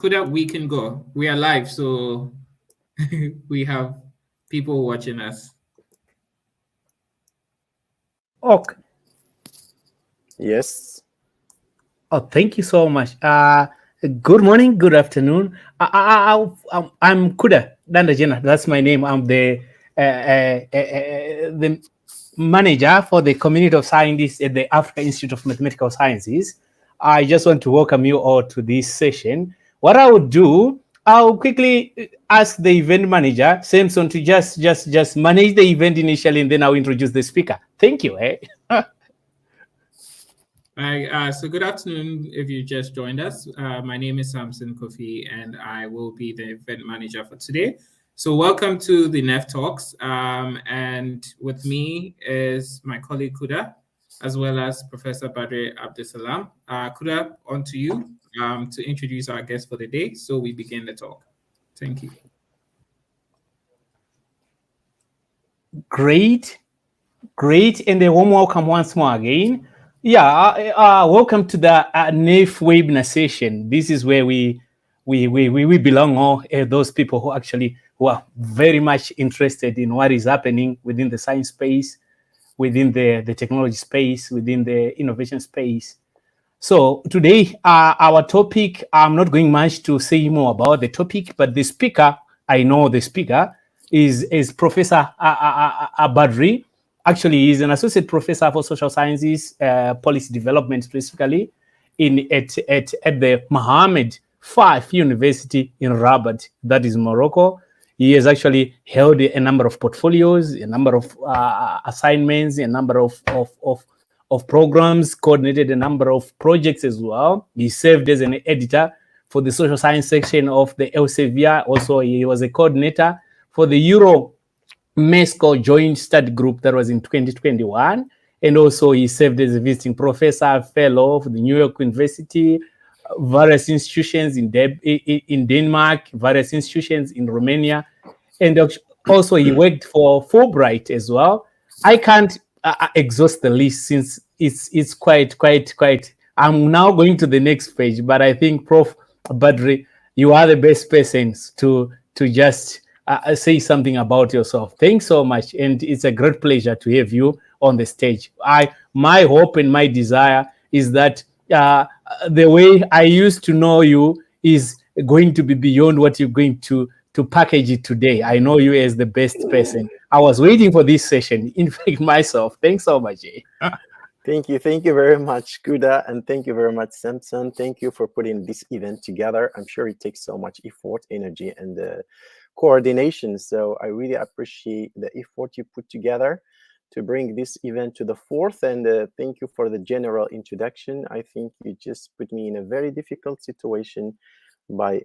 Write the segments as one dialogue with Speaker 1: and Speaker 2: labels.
Speaker 1: Kuda, we can go. We are live, so we have people watching us.
Speaker 2: Okay.
Speaker 3: Yes.
Speaker 2: Oh, thank you so much. Good morning, good afternoon. I'm Kuda Dandajena. That's my name. I'm the manager for the community of scientists at the Africa Institute of Mathematical Sciences. I just want to welcome you all to this session. What I would do, I'll quickly ask the event manager, Samson, to just manage the event initially, and then I'll introduce the speaker. Thank you.
Speaker 1: So good afternoon if you just joined us. My name is Samson Kofi, and I will be the event manager for today. So welcome to the NEF Talks. And with me is my colleague Kuda, as well as Professor Badre Abdesalam. Kuda, on to you to introduce our guest for the day. So we begin the talk. Thank you.
Speaker 2: Great. And a warm welcome once more again. Yeah, welcome to the NAIF webinar session. This is where we belong, all those people who are very much interested in what is happening within the science space, within the technology space, within the innovation space. So today, our topic, I'm not going much to say more about the topic, but the speaker, I know the speaker, is Professor Badri. Actually, he's an associate professor for social sciences, policy development specifically, at the Mohammed V University in Rabat, that is Morocco. He has actually held a number of portfolios, a number of assignments, a number of programs, coordinated a number of projects as well. He served as an editor for the social science section of the Elsevier. Also, he was a coordinator for the Euro MESCO joint study group that was in 2021. And also he served as a visiting professor, fellow for the New York University, various institutions in Denmark, various institutions in Romania. And also he worked for Fulbright as well. I can't exhaust the list since it's quite. I'm now going to the next page, but I think Prof. Badri, you are the best persons to just say something about yourself. Thanks so much, and it's a great pleasure to have you on the stage. My hope and my desire is that the way I used to know you is going to be beyond what you're going to package it today. I know you as the best person. I was waiting for this session. In fact, myself. Thanks so much.
Speaker 3: Thank you very much, Kuda, and thank you very much, Samson. Thank you for putting this event together. I'm sure it takes so much effort, energy, and coordination. So I really appreciate the effort you put together to bring this event to the fourth. And thank you for the general introduction. I think you just put me in a very difficult situation by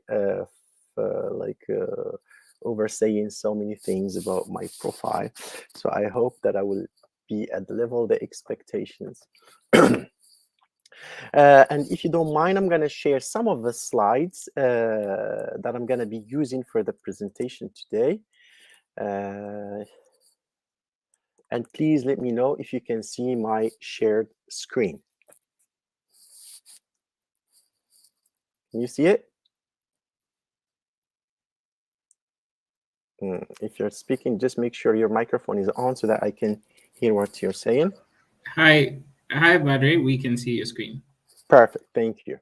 Speaker 3: oversaying so many things about my profile. So I hope that I will be at the level of the expectations. And if you don't mind, I'm going to share some of the slides that I'm going to be using for the presentation today. And please let me know if you can see my shared screen. Can you see it? If you're speaking, just make sure your microphone is on so that I can hear what you're saying.
Speaker 1: Hi, Badre. We can see your screen.
Speaker 3: Perfect. Thank you.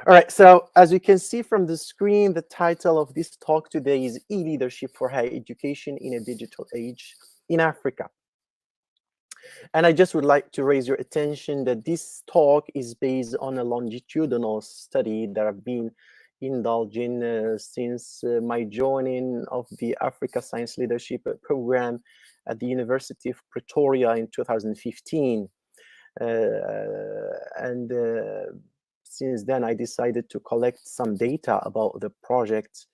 Speaker 3: All right. So as you can see from the screen, the title of this talk today is E-Leadership for Higher Education in a Digital Age in Africa. And I just would like to raise your attention that this talk is based on a longitudinal study that I've been indulging since my joining of the Africa Science Leadership Program at the University of Pretoria in 2015. Since then, I decided to collect some data about the project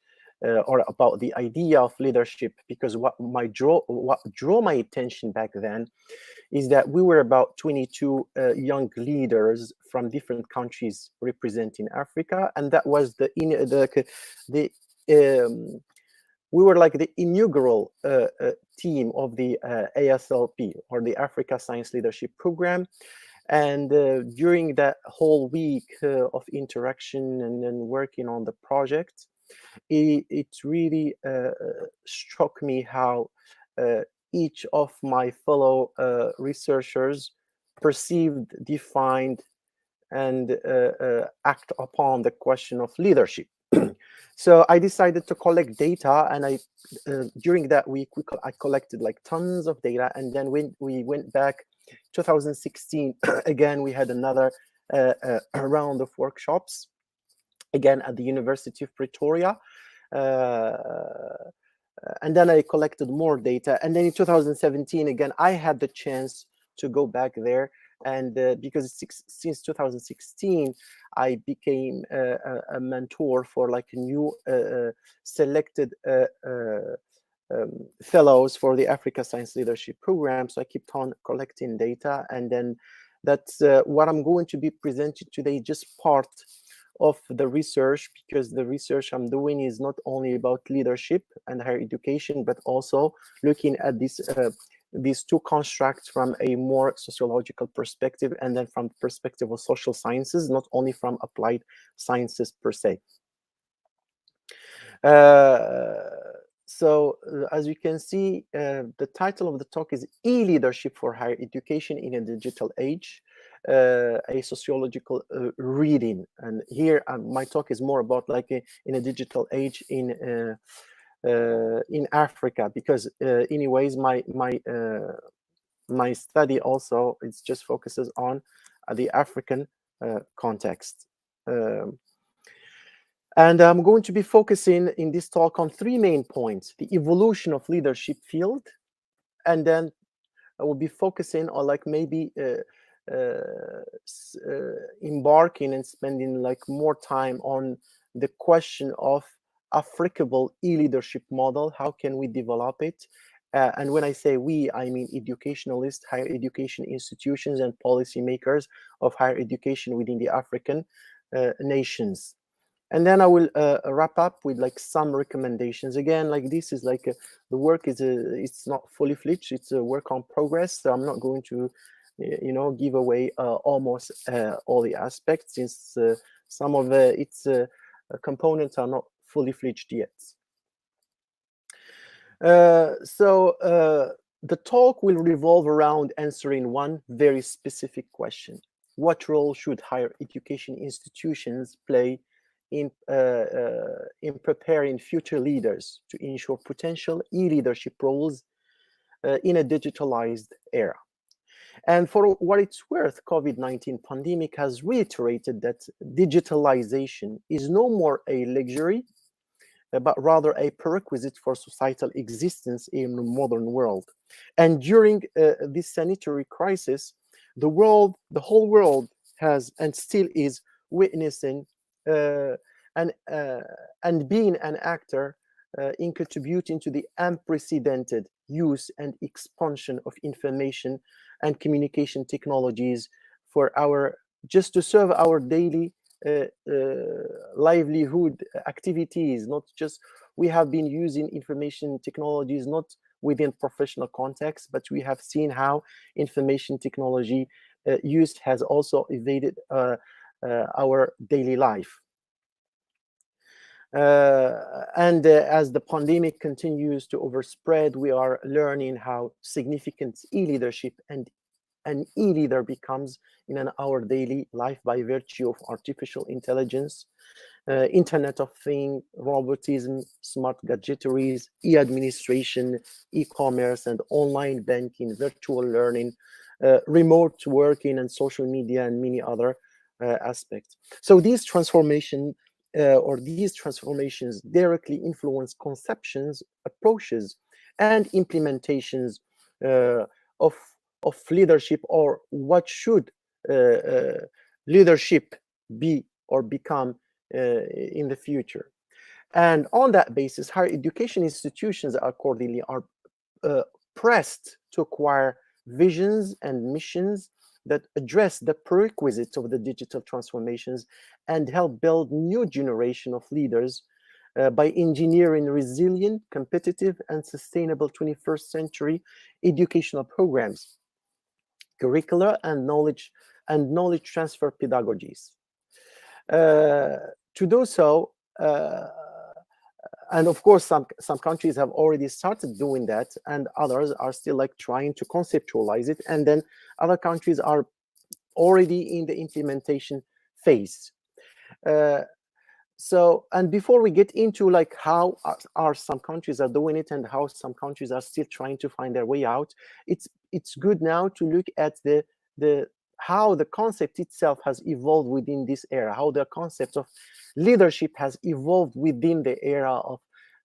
Speaker 3: or about the idea of leadership, because what drew my attention back then is that we were about 22 young leaders from different countries representing Africa, and that was we were like the inaugural team of the ASLP, or the Africa Science Leadership Program. And during that whole week of interaction and then working on the project, it really struck me how each of my fellow researchers perceived, defined, and act upon the question of leadership. So I decided to collect data, and during that week I collected like tons of data, and then when we went back 2016 again, we had another round of workshops, again at the University of Pretoria. And then I collected more data, and then in 2017 again I had the chance to go back there, and because since 2016 I became a mentor for like a new selected fellows for the Africa Science Leadership Program. So I kept on collecting data, and then that's what I'm going to be presenting today, just part of the research, because the research I'm doing is not only about leadership and higher education, but also looking at these two constructs from a more sociological perspective, and then from the perspective of social sciences, not only from applied sciences per se. So as you can see, the title of the talk is E-Leadership for Higher Education in a Digital Age, a sociological reading. And here my talk is more about like in a digital age in Africa, because anyways my study also it just focuses on the African context. And I'm going to be focusing in this talk on three main points: the evolution of leadership field, and then I will be focusing on like maybe embarking and spending like more time on the question of applicable e-leadership model. How can we develop it? And when I say we, I mean educationalists, higher education institutions, and policymakers of higher education within the African nations. And then I will wrap up with like some recommendations. Again, like this is like the work is it's not fully fledged. It's a work on progress. So I'm not going to, give away almost all the aspects, since some of its components are not fully fledged yet. So the talk will revolve around answering one very specific question: what role should higher education institutions play in preparing future leaders to ensure potential e-leadership roles in a digitalized era? And for what it's worth, COVID-19 pandemic has reiterated that digitalization is no more a luxury, but rather a prerequisite for societal existence in the modern world. And during this sanitary crisis, the whole world has and still is witnessing and being an actor in contributing to the unprecedented use and expansion of information and communication technologies just to serve our daily livelihood activities. Not just we have been using information technologies not within professional context, but we have seen how information technology use has also evaded our daily life. And as the pandemic continues to overspread, we are learning how significant e-leadership and an e-leader becomes in our daily life by virtue of artificial intelligence, Internet of Things, robotism, smart gadgetaries, e-administration, e-commerce, and online banking, virtual learning, remote working, and social media, and many other aspects. So these transformations directly influence conceptions, approaches, and implementations of leadership, or what should leadership be or become in the future. And on that basis, higher education institutions accordingly are pressed to acquire visions and missions that address the prerequisites of the digital transformations and help build new generation of leaders by engineering resilient, competitive, and sustainable 21st century educational programs, curricula, and knowledge and knowledge transfer pedagogies. To do so, and of course, some countries have already started doing that, and others are still like trying to conceptualize it, and then other countries are already in the implementation phase. So, and before we get into like how are some countries are doing it and how some countries are still trying to find their way out, it's good now to look at the how the concept itself has evolved within this era, how the concept of leadership has evolved within the era of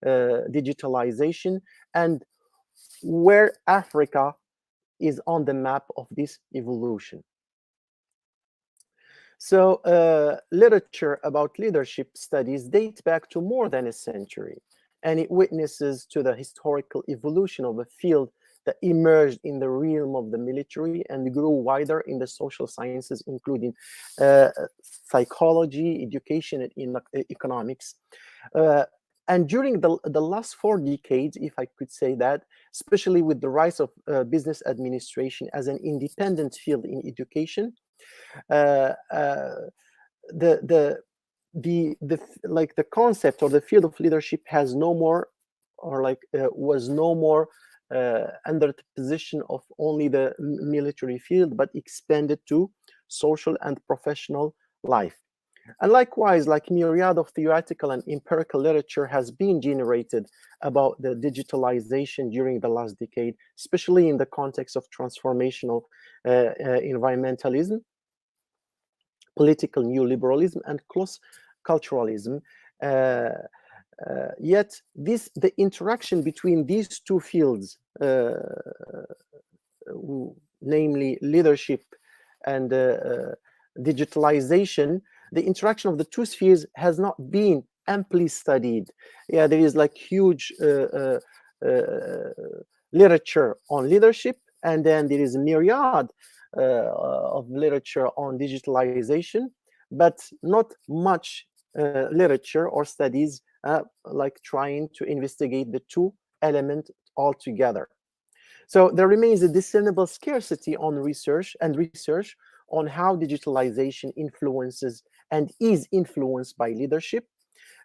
Speaker 3: digitalization, and where Africa is on the map of this evolution. So literature about leadership studies dates back to more than a century, and it witnesses to the historical evolution of a field that emerged in the realm of the military and grew wider in the social sciences, including psychology, education, and economics. And during the last 4 decades, if I could say that, especially with the rise of business administration as an independent field in education, the concept or the field of leadership has no more, or was no more under the position of only the military field, but expanded to social and professional life. And likewise, like myriad of theoretical and empirical literature has been generated about the digitalization during the last decade, especially in the context of transformational environmentalism, political neoliberalism, and close culturalism. Yet the interaction between these two fields, namely leadership and digitalization, the interaction of the two spheres has not been amply studied. Yeah, there is like huge literature on leadership, and then there is a myriad of literature on digitalization, but not much literature or studies like trying to investigate the two elements altogether. So there remains a discernible scarcity on research on how digitalization influences and is influenced by leadership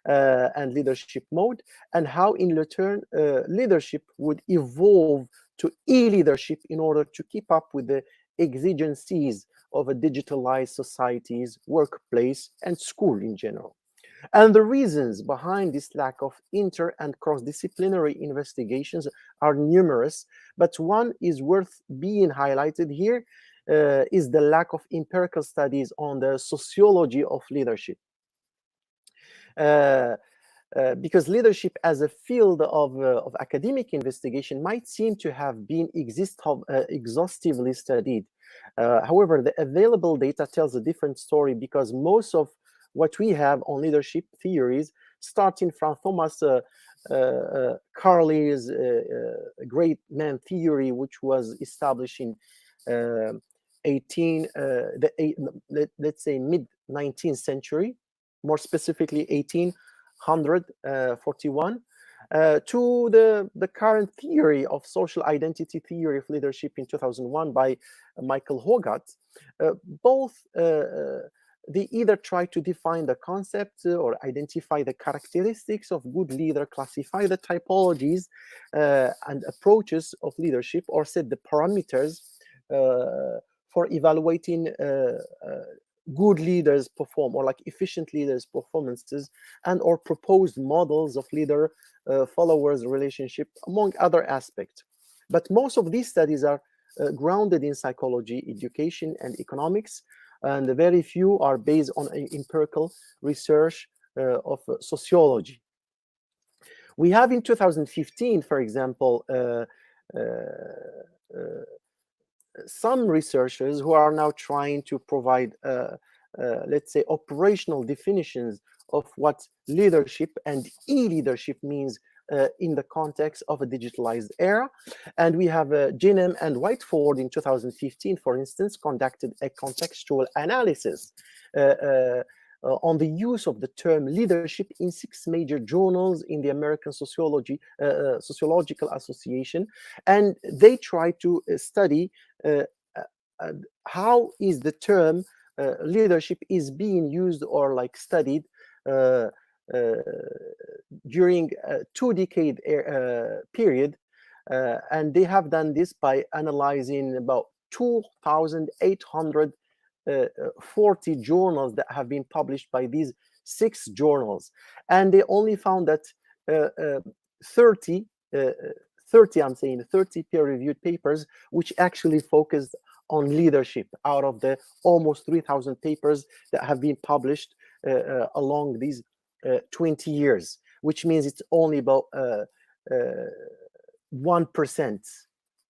Speaker 3: and leadership mode, and how in return leadership would evolve to e-leadership in order to keep up with the exigencies of a digitalized society's workplace and school in general. And the reasons behind this lack of inter and cross-disciplinary investigations are numerous, but one is worth being highlighted here is the lack of empirical studies on the sociology of leadership. Because leadership as a field of academic investigation might seem to have been exhaustively studied. However, the available data tells a different story, because most of what we have on leadership theories, starting from Thomas Carlyle's great man theory, which was established in let's say mid-19th century, more specifically 1841, to the current theory of social identity theory of leadership in 2001 by Michael Hogarth. Both they either try to define the concept or identify the characteristics of good leader, classify the typologies and approaches of leadership, or set the parameters for evaluating good leaders perform, or like efficient leaders' performances, and or proposed models of leader followers relationship, among other aspects. But most of these studies are grounded in psychology, education, and economics, and very few are based on empirical research of sociology. We have in 2015, for example, some researchers who are now trying to provide, let's say, operational definitions of what leadership and e-leadership means in the context of a digitalized era. And we have Ginem and Whiteford in 2015, for instance, conducted a contextual analysis on the use of the term leadership in 6 major journals in the American Sociological Association. And they try to study how is the term leadership is being used or like studied during a 2-decade period, and they have done this by analyzing about 2,840 journals that have been published by these 6 journals, and they only found that 30 peer-reviewed papers which actually focused on leadership out of the almost 3,000 papers that have been published along these 20 years, which means it's only about 1%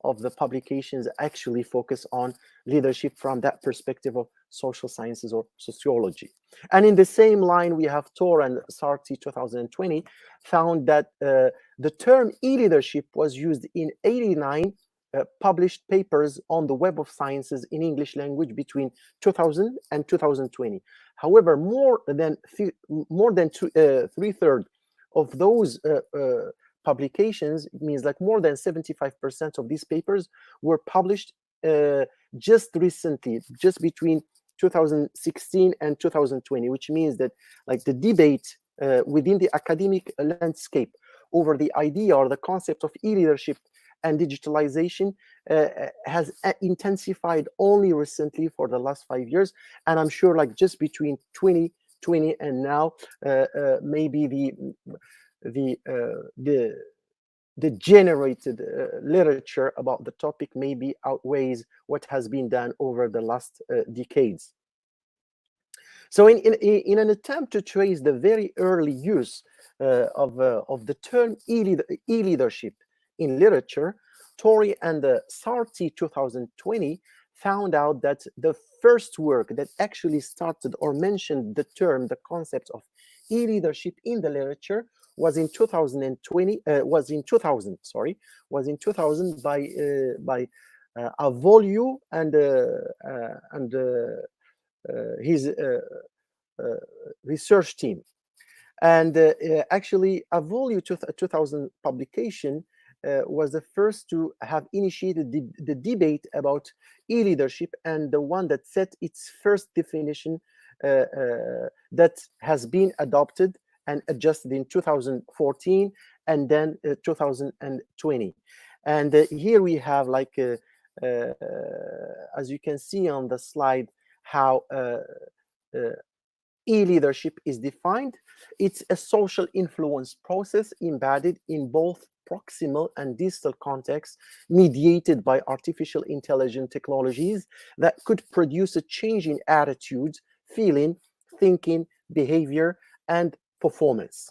Speaker 3: of the publications actually focus on leadership from that perspective of social sciences or sociology. And in the same line, we have Tor and Sarti 2020 found that the term e-leadership was used in 89 published papers on the Web of Sciences in English language between 2000 and 2020. However, more than 3/3 of those publications, it means like more than 75% of these papers were published just recently, just between 2016 and 2020, which means that like the debate within the academic landscape over the idea or the concept of e-leadership and digitalization has intensified only recently for the last 5 years. And I'm sure like just between 2020 and now, maybe the generated literature about the topic maybe outweighs what has been done over the last decades. So in an attempt to trace the very early use of the term e-leadership in literature, Tori and Sarti 2020 found out that the first work that actually started or mentioned the term, the concept of e-leadership in the literature was in 2000 by Avolio and his research team. And actually, Avolio 2000 publication was the first to have initiated the debate about e-leadership, and the one that set its first definition that has been adopted and adjusted in 2014 and then 2020. And here we have like, as you can see on the slide, how e-leadership is defined. It's a social influence process embedded in both proximal and distal contexts, mediated by artificial intelligence technologies that could produce a change in attitudes, feeling, thinking, behavior, and performance.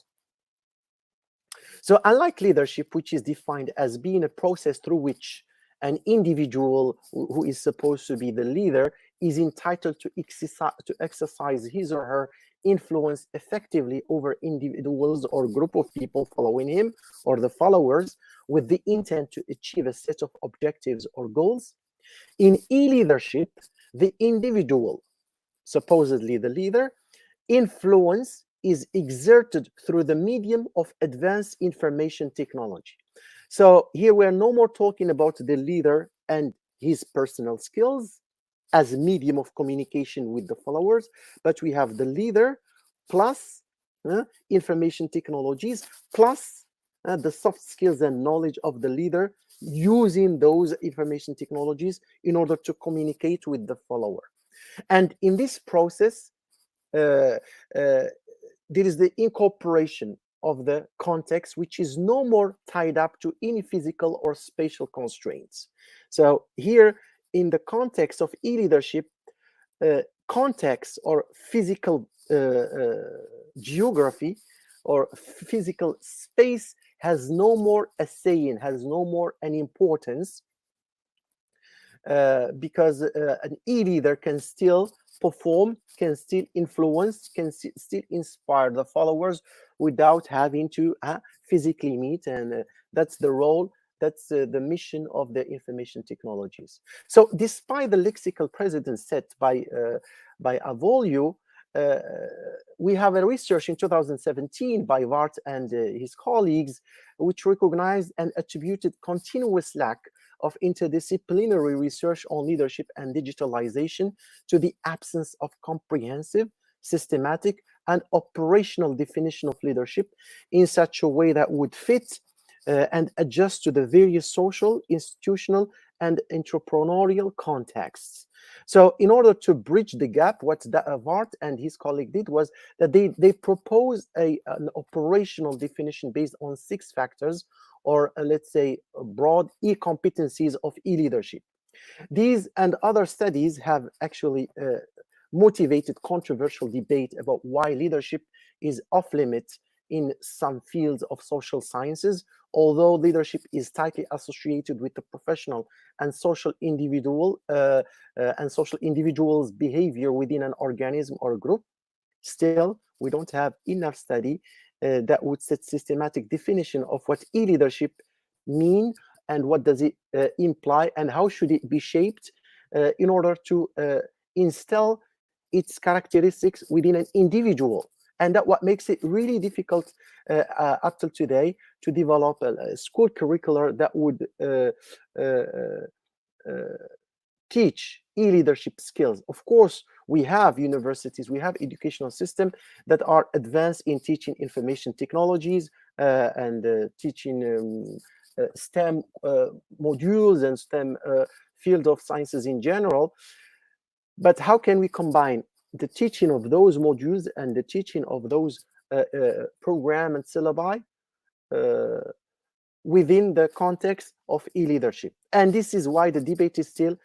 Speaker 3: So unlike leadership, which is defined as being a process through which an individual who is supposed to be the leader is entitled to exercise his or her influence effectively over individuals or group of people following him or the followers with the intent to achieve a set of objectives or goals. In e-leadership, the individual, supposedly the leader, influence is exerted through the medium of advanced information technology. So here we are no more talking about the leader and his personal skills as a medium of communication with the followers, but we have the leader plus information technologies plus the soft skills and knowledge of the leader using those information technologies in order to communicate with the follower. And in this process, there is the incorporation of the context, which is no more tied up to any physical or spatial constraints. So here, in the context of e-leadership, context or physical geography or physical space has no more a saying, has no more an importance, because an e-leader can still perform, can still influence, can still inspire the followers without having to physically meet. And that's the role, that's the mission of the information technologies. So despite the lexical precedent set by Avolio, we have a research in 2017 by Vart and his colleagues, which recognized and attributed continuous lack of interdisciplinary research on leadership and digitalization to the absence of comprehensive, systematic, and operational definition of leadership in such a way that would fit and adjust to the various social, institutional, and entrepreneurial contexts. So in order to bridge the gap, what Vart and his colleague did was that they proposed an operational definition based on 6 factors, or let's say broad e-competencies of e-leadership. These and other studies have actually motivated controversial debate about why leadership is off limits in some fields of social sciences, although leadership is tightly associated with the professional and social individuals' behavior within an organism or a group. Still, we don't have enough study that would set systematic definition of what e-leadership mean and what does it imply and how should it be shaped in order to instill its characteristics within an individual. And that what makes it really difficult up till today to develop a school curricular that would teach e-leadership skills. Of course, we have universities, we have educational systems that are advanced in teaching information technologies and teaching STEM modules and STEM field of sciences in general. But how can we combine the teaching of those modules and the teaching of those program and syllabi within the context of e-leadership? And this is why the debate is still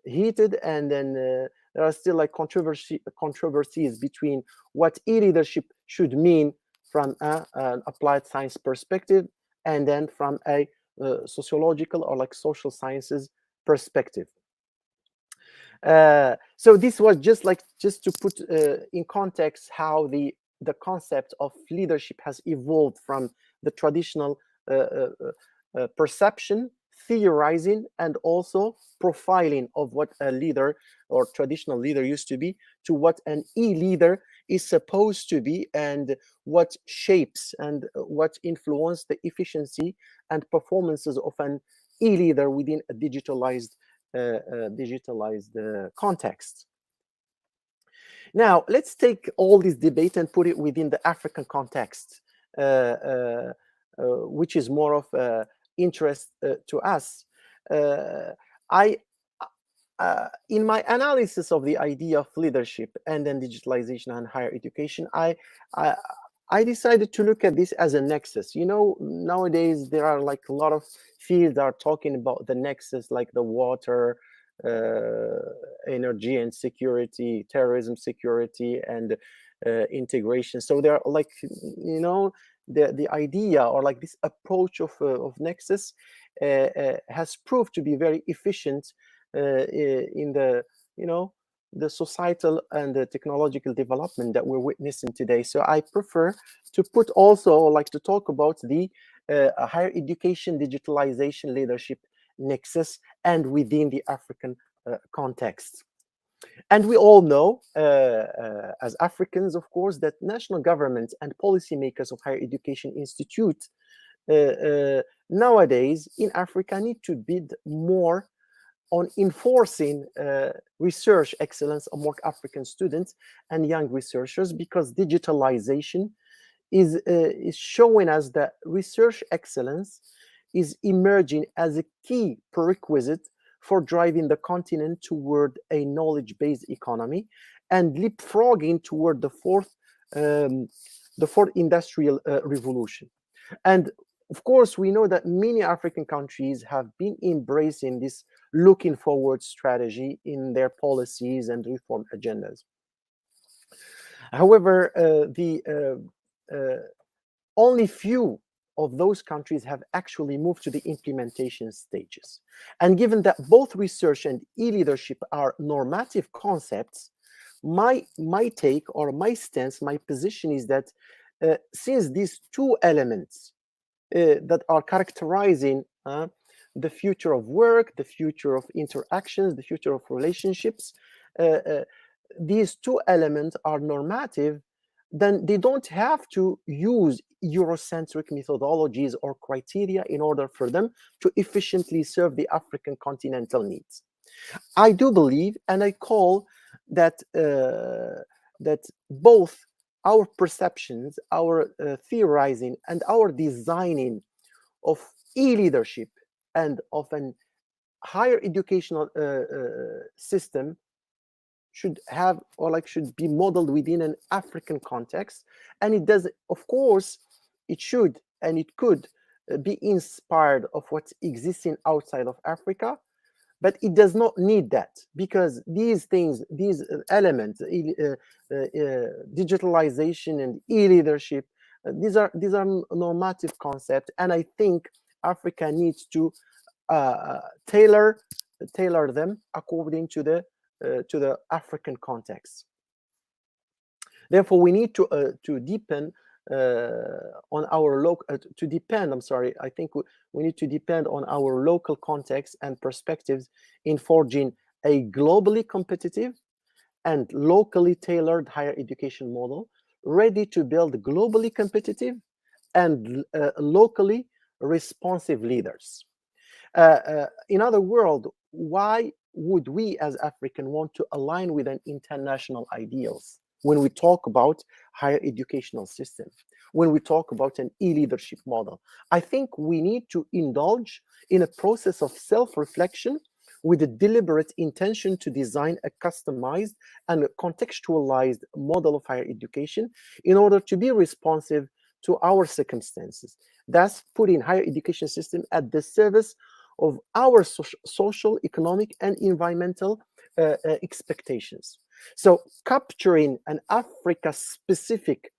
Speaker 3: heated, and then there are still like controversies between what e-leadership should mean from an applied science perspective and then from a sociological or like social sciences perspective. So this was just to put in context how the concept of leadership has evolved from the traditional perception, theorizing, and also profiling of what a leader or traditional leader used to be to what an e-leader is supposed to be, and what shapes and what influence the efficiency and performances of an e-leader within a digitalized context. Now, let's take all this debate and put it within the African context, which is more of interest to us. In my analysis of the idea of leadership and then digitalization and higher education, I decided to look at this as a nexus. You know, nowadays there are like a lot of fields that are talking about the nexus, like the water, energy and security, terrorism security, and integration. So they're like, you know, the idea or like this approach of nexus has proved to be very efficient in the, you know, the societal and the technological development that we're witnessing today. So I prefer to put also, like, to talk about the higher education, digitalization, leadership nexus, and within the African context. And we all know, as Africans, of course, that national governments and policymakers of higher education institutes nowadays in Africa need to bid more on enforcing research excellence among African students and young researchers, because digitalization is showing us that research excellence is emerging as a key prerequisite for driving the continent toward a knowledge-based economy and leapfrogging toward the fourth industrial revolution. And of course, we know that many African countries have been embracing this looking forward strategy in their policies and reform agendas. However, only few of those countries have actually moved to the implementation stages. And given that both research and e-leadership are normative concepts, my take or my stance, my position is that since these two elements that are characterizing the future of work, the future of interactions, the future of relationships, these two elements are normative, then they don't have to use Eurocentric methodologies or criteria in order for them to efficiently serve the African continental needs. I do believe, and I call that that both our perceptions, our theorizing, and our designing of e-leadership and of an higher educational system should have, or like should be modeled within an African context. And it does, of course, it should and it could be inspired of what's existing outside of Africa, but it does not need that, because these things, these elements, digitalization and e-leadership, these are normative concepts, and I think Africa needs to tailor them according to the African context. Therefore, we need to deepen on our local I think we need to depend on our local context and perspectives in forging a globally competitive and locally tailored higher education model, ready to build globally competitive and locally responsive leaders. In other words, why would we as African want to align with an international ideals when we talk about higher educational system, when we talk about an e-leadership model? I think we need to indulge in a process of self-reflection with a deliberate intention to design a customized and a contextualized model of higher education in order to be responsive to our circumstances, thus putting higher education system at the service of our social, economic, and environmental expectations. So capturing an Africa-specific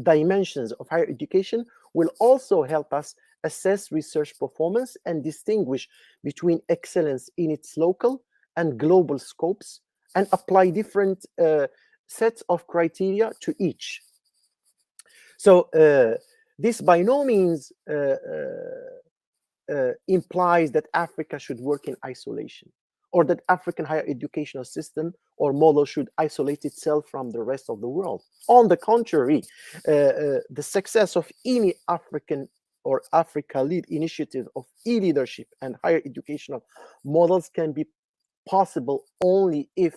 Speaker 3: dimensions of higher education will also help us assess research performance and distinguish between excellence in its local and global scopes, and apply different sets of criteria to each. So this by no means implies that Africa should work in isolation, or that African higher educational system or model should isolate itself from the rest of the world. On the contrary, the success of any African or Africa-led initiative of e-leadership and higher educational models can be possible only if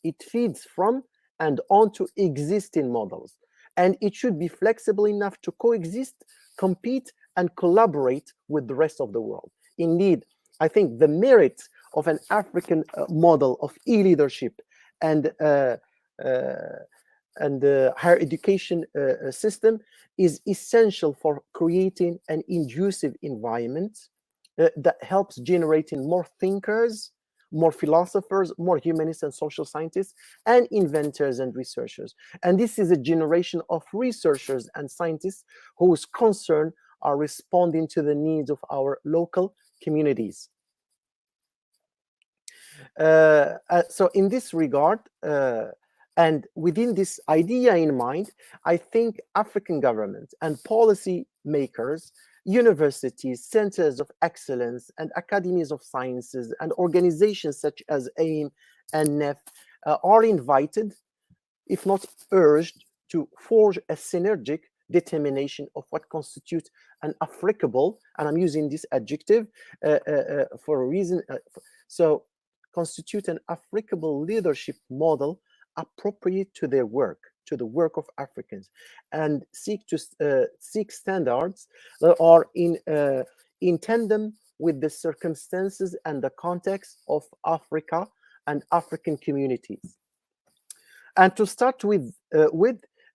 Speaker 3: it feeds from and onto existing models. And it should be flexible enough to coexist, compete, and collaborate with the rest of the world. Indeed, I think the merit of an African model of e-leadership and higher education system is essential for creating an conducive environment that helps generating more thinkers, more philosophers, more humanists and social scientists, and inventors and researchers. And this is a generation of researchers and scientists whose concern are responding to the needs of our local communities. So in this regard, and within this idea in mind, I think African governments and policy makers, universities, centers of excellence, and academies of sciences, and organizations such as AIM and NEF are invited, if not urged, to forge a synergic determination of what constitutes an Africable, and I'm using this adjective for a reason, constitute an Africable leadership model appropriate to their work, to the work of Africans, and seek standards that are in tandem with the circumstances and the context of Africa and African communities. And to start with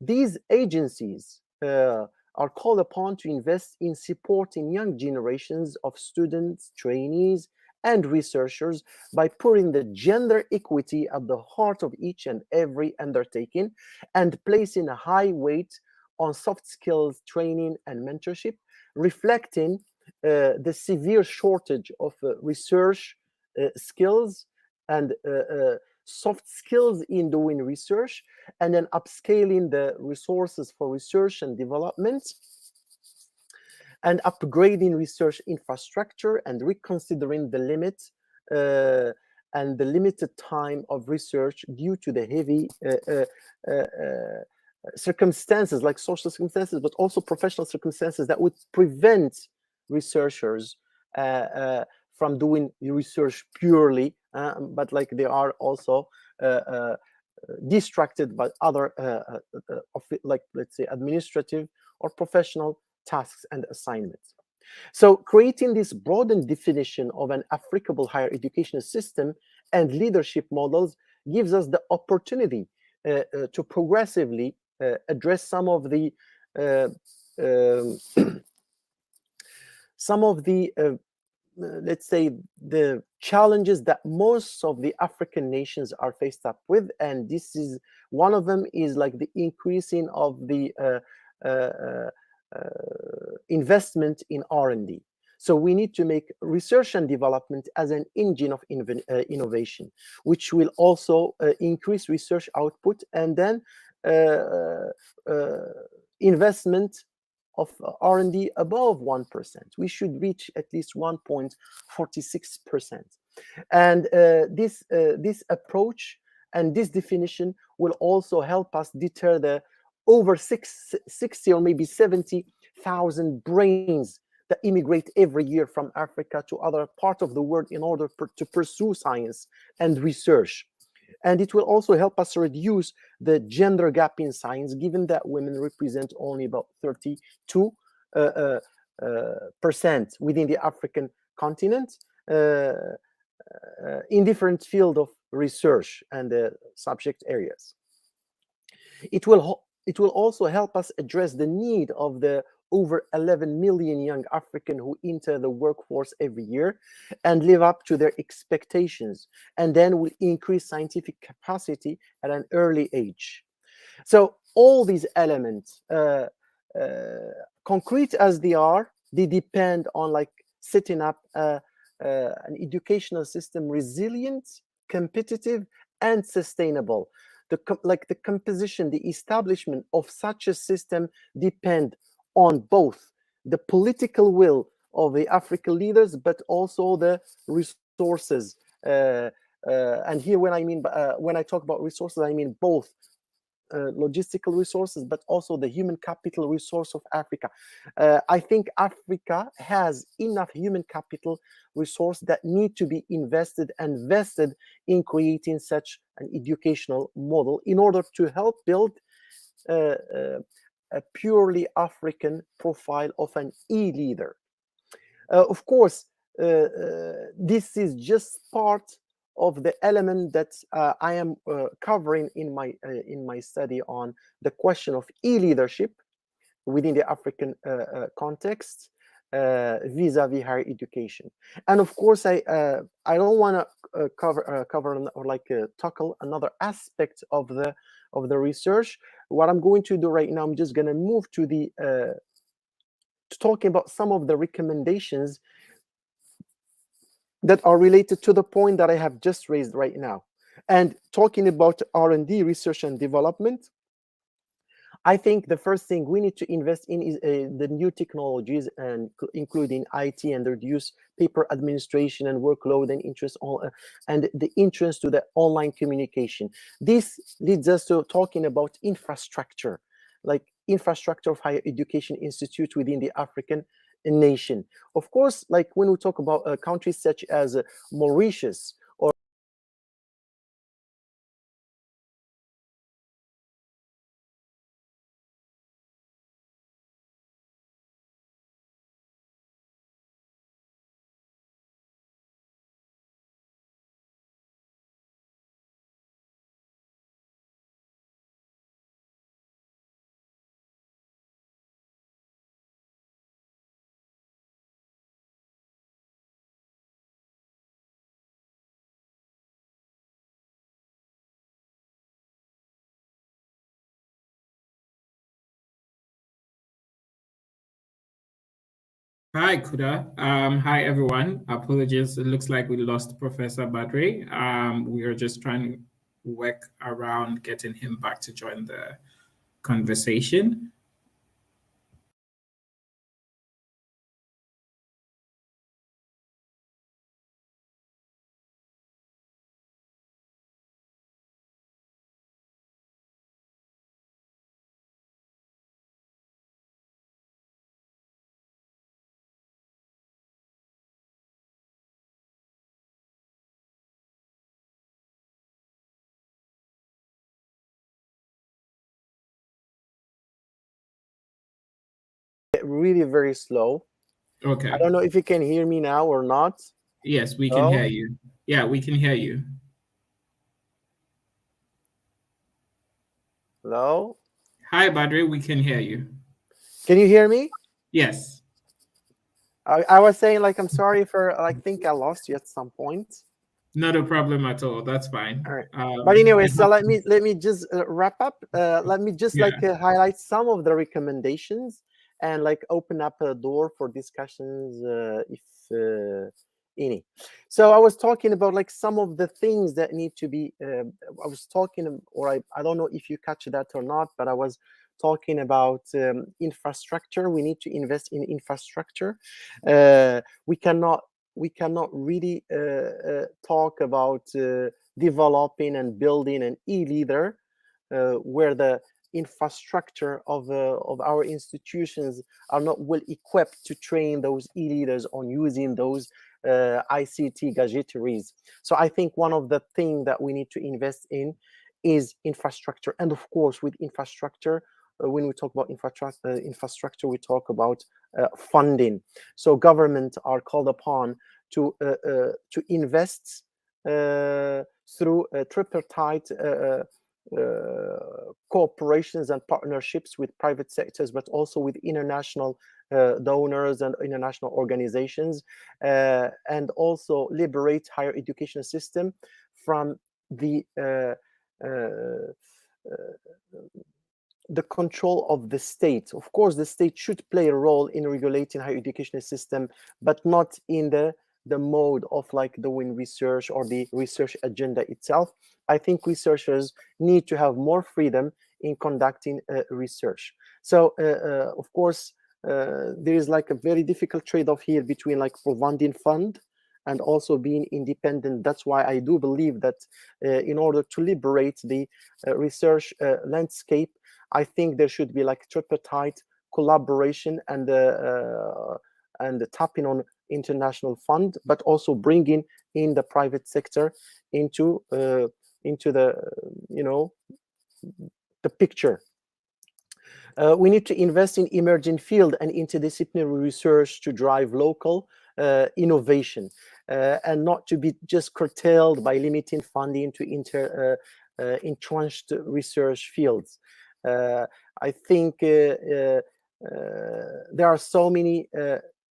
Speaker 3: these agencies are called upon to invest in supporting young generations of students, trainees, and researchers by putting the gender equity at the heart of each and every undertaking, and placing a high weight on soft skills training and mentorship, reflecting the severe shortage of research skills and soft skills in doing research, and then upscaling the resources for research and development, and upgrading research infrastructure, and reconsidering the limit and the limited time of research due to the heavy circumstances, like social circumstances, but also professional circumstances that would prevent researchers from doing research purely, but like they are also distracted by other, like, let's say, administrative or professional tasks and assignments. So creating this broadened definition of an applicable higher education system and leadership models gives us the opportunity to progressively address some of the let's say, the challenges that most of the African nations are faced up with, and this is one of them, is like the increasing of the investment in R&D. So we need to make research and development as an engine of innovation, which will also increase research output, and then investment of R&D above 1%. We should reach at least 1.46%. And this approach and this definition will also help us deter the over 60 or maybe 70,000 brains that immigrate every year from Africa to other parts of the world in order to pursue science and research. And it will also help us reduce the gender gap in science, given that women represent only about 32% within the African continent in different fields of research and subject areas. It will also help us address the need of the over 11 million young Africans who enter the workforce every year and live up to their expectations, and then will increase scientific capacity at an early age. So all these elements, concrete as they are, they depend on like setting up an educational system resilient, competitive, and sustainable. The composition, the establishment of such a system depend on both the political will of the African leaders, but also the resources. And here, when I talk about resources, I mean both logistical resources, but also the human capital resource of Africa. I think Africa has enough human capital resource that need to be invested and vested in creating such an educational model in order to help build a purely African profile of an e-leader. Of course, this is just part of the element that I am covering in my study on the question of e-leadership within the African context vis-a-vis higher education. And of course, I don't want to cover or like tackle another aspect of the research. What I'm going to do right now, I'm just going to move to the talking about some of the recommendations that are related to the point that I have just raised right now. And talking about R&D, research and development, I think the first thing we need to invest in is the new technologies, and including IT, and reduce paper administration and workload and interest on and the interest to the online communication. This leads us to talking about infrastructure, like infrastructure of higher education institute within the African nation. Of course, like when we talk about countries such as Mauritius or
Speaker 1: Hi, Kuda. Hi, everyone. Apologies. It looks like we lost Professor Badre. We are just trying to work around getting him back to join the conversation.
Speaker 3: really very slow.
Speaker 1: Okay.
Speaker 3: I don't know if you can hear me now or not.
Speaker 1: Yes, we can
Speaker 3: Oh,
Speaker 1: hear you. Yeah, we can hear you.
Speaker 3: hello.
Speaker 1: Hi, Badre, we can hear you.
Speaker 3: Can you hear me?
Speaker 1: Yes.
Speaker 3: I was saying, like, I'm sorry for, I think I lost you at some point.
Speaker 1: Not a problem at all. That's fine.
Speaker 3: All right. But anyway,
Speaker 1: It
Speaker 3: so let
Speaker 1: happens.
Speaker 3: me just wrap up. Let me just
Speaker 1: Yeah.
Speaker 3: highlight some of the recommendations and like open up a door for discussions if any. So I was talking about like some of the things that need to be. I was talking, or I don't know if you catch that or not, but I was talking about infrastructure. We need to invest in infrastructure. We cannot really talk about developing and building an e-leader where the infrastructure of our institutions are not well equipped to train those e-leaders on using those ICT gadgetaries. So I think one of the things that we need to invest in is infrastructure. And of course, with infrastructure, when we talk about infrastructure, we talk about funding. So governments are called upon to invest through tripartite cooperations and partnerships with private sectors, but also with international donors and international organizations, and also liberate higher education system from the control of the state. Of course, the state should play a role in regulating higher education system, but not in the mode of like doing research or the research agenda itself. I think researchers need to have more freedom in conducting research. So, of course, there is like a very difficult trade-off here between like providing fund and also being independent. That's why I do believe that in order to liberate the research landscape, I think there should be like tripartite collaboration and tapping on international fund, but also bringing in the private sector into the the picture. We need to invest in emerging field and interdisciplinary research to drive local innovation, and not to be just curtailed by limiting funding to entrenched research fields. I think there are so many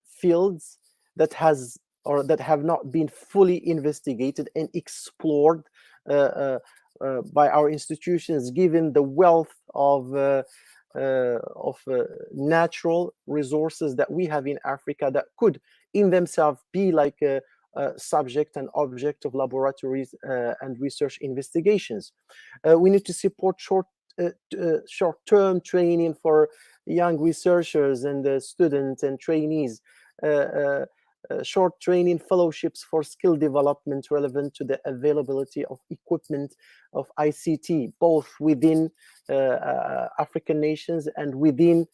Speaker 3: fields that have not been fully investigated and explored by our institutions, given the wealth of natural resources that we have in Africa that could in themselves be like a subject and object of laboratories and research investigations. We need to support short-term training for young researchers and students and trainees, short training fellowships for skill development relevant to the availability of equipment of ICT, both within African nations and within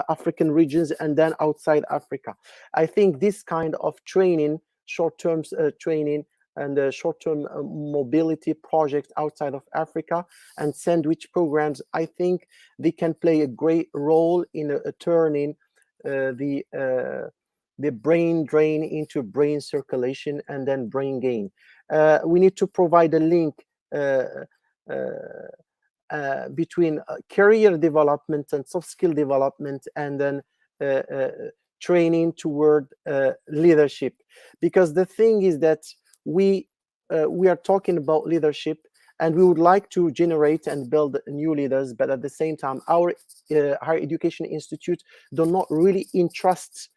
Speaker 3: African regions, and then outside Africa. I think this kind of training, short-term training and short-term mobility project outside of Africa and sandwich programs, I think they can play a great role in turning the brain drain into brain circulation and then brain gain. We need to provide a link between career development and soft skill development, and then training toward leadership. Because the thing is that we are talking about leadership, and we would like to generate and build new leaders, but at the same time, our higher education institute do not really entrust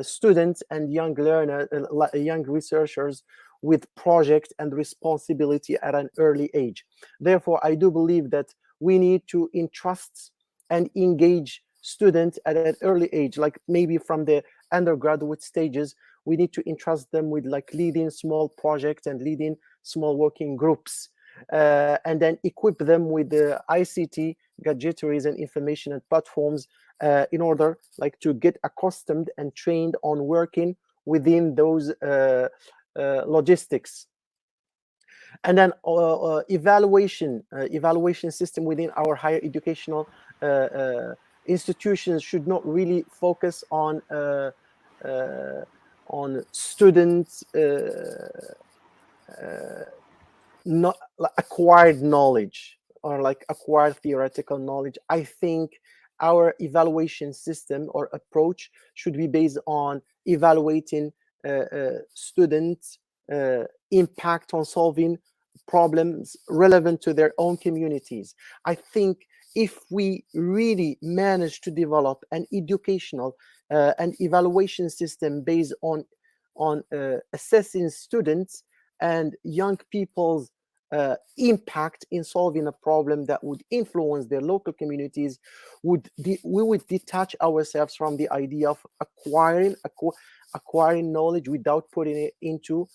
Speaker 3: students and young learners, young researchers with project and responsibility at an early age. Therefore, I do believe that we need to entrust and engage students at an early age, like maybe from the undergraduate stages. We need to entrust them with like leading small projects and leading small working groups, and then equip them with the ICT gadgetaries and information and platforms in order like to get accustomed and trained on working within those logistics. And then evaluation system within our higher educational institutions should not really focus on students not acquired knowledge or like acquired theoretical knowledge. I think our evaluation system or approach should be based on evaluating students' impact on solving problems relevant to their own communities. I think if we really manage to develop an educational and evaluation system based on assessing students and young people's impact in solving a problem that would influence their local communities, we would detach ourselves from the idea of acquiring knowledge without putting it into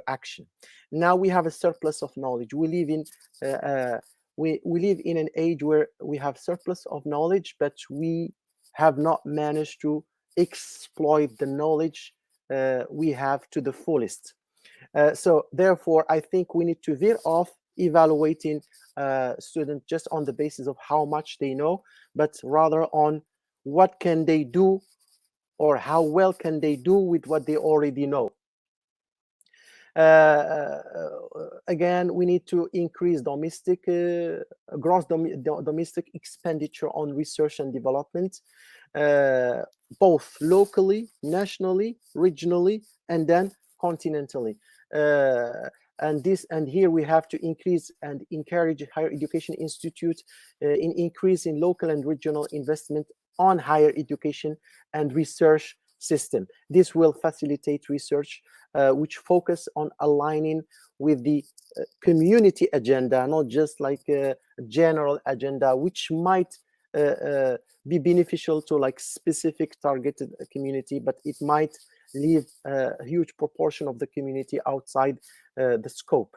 Speaker 3: action. Now we have a surplus of knowledge. We live in we live in an age where we have surplus of knowledge, but we have not managed to exploit the knowledge we have to the fullest. So therefore, I think we need to veer off evaluating students just on the basis of how much they know, but rather on what can they do or how well can they do with what they already know. Again, we need to increase domestic gross domestic expenditure on research and development, both locally, nationally, regionally, and then continentally. And here we have to increase and encourage higher education institutes in increasing local and regional investment on higher education and research system. This will facilitate research which focus on aligning with the community agenda, not just like a general agenda, which might be beneficial to like specific targeted community, but it might leave a huge proportion of the community outside the scope.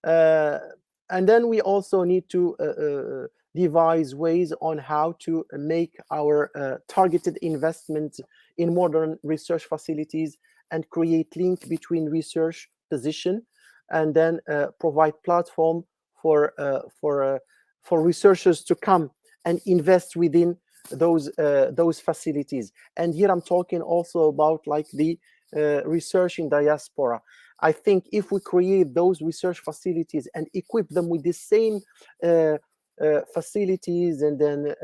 Speaker 3: And then we also need to devise ways on how to make our targeted investment in modern research facilities and create link between research position and then provide platform for researchers to come and invest within those facilities. And here I'm talking also about like the research in diaspora. I think if we create those research facilities and equip them with the same facilities and then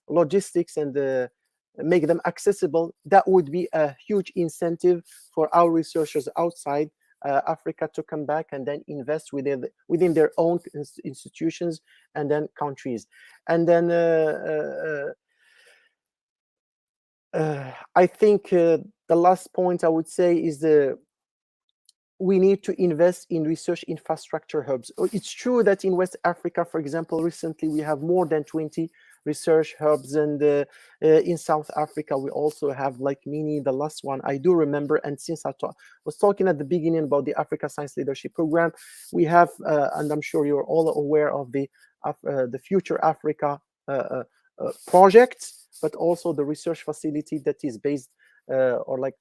Speaker 3: logistics and make them accessible, that would be a huge incentive for our researchers outside Africa to come back and then invest within their own institutions and then countries. And then I think the last point I would say is we need to invest in research infrastructure hubs. It's true that in West Africa, for example, recently we have more than 20 research hubs, and in South Africa we also have like mini. The last one I do remember, and since I was talking at the beginning about the Africa Science Leadership Program, we have, and I'm sure you're all aware of the Future Africa project, but also the research facility that is based or like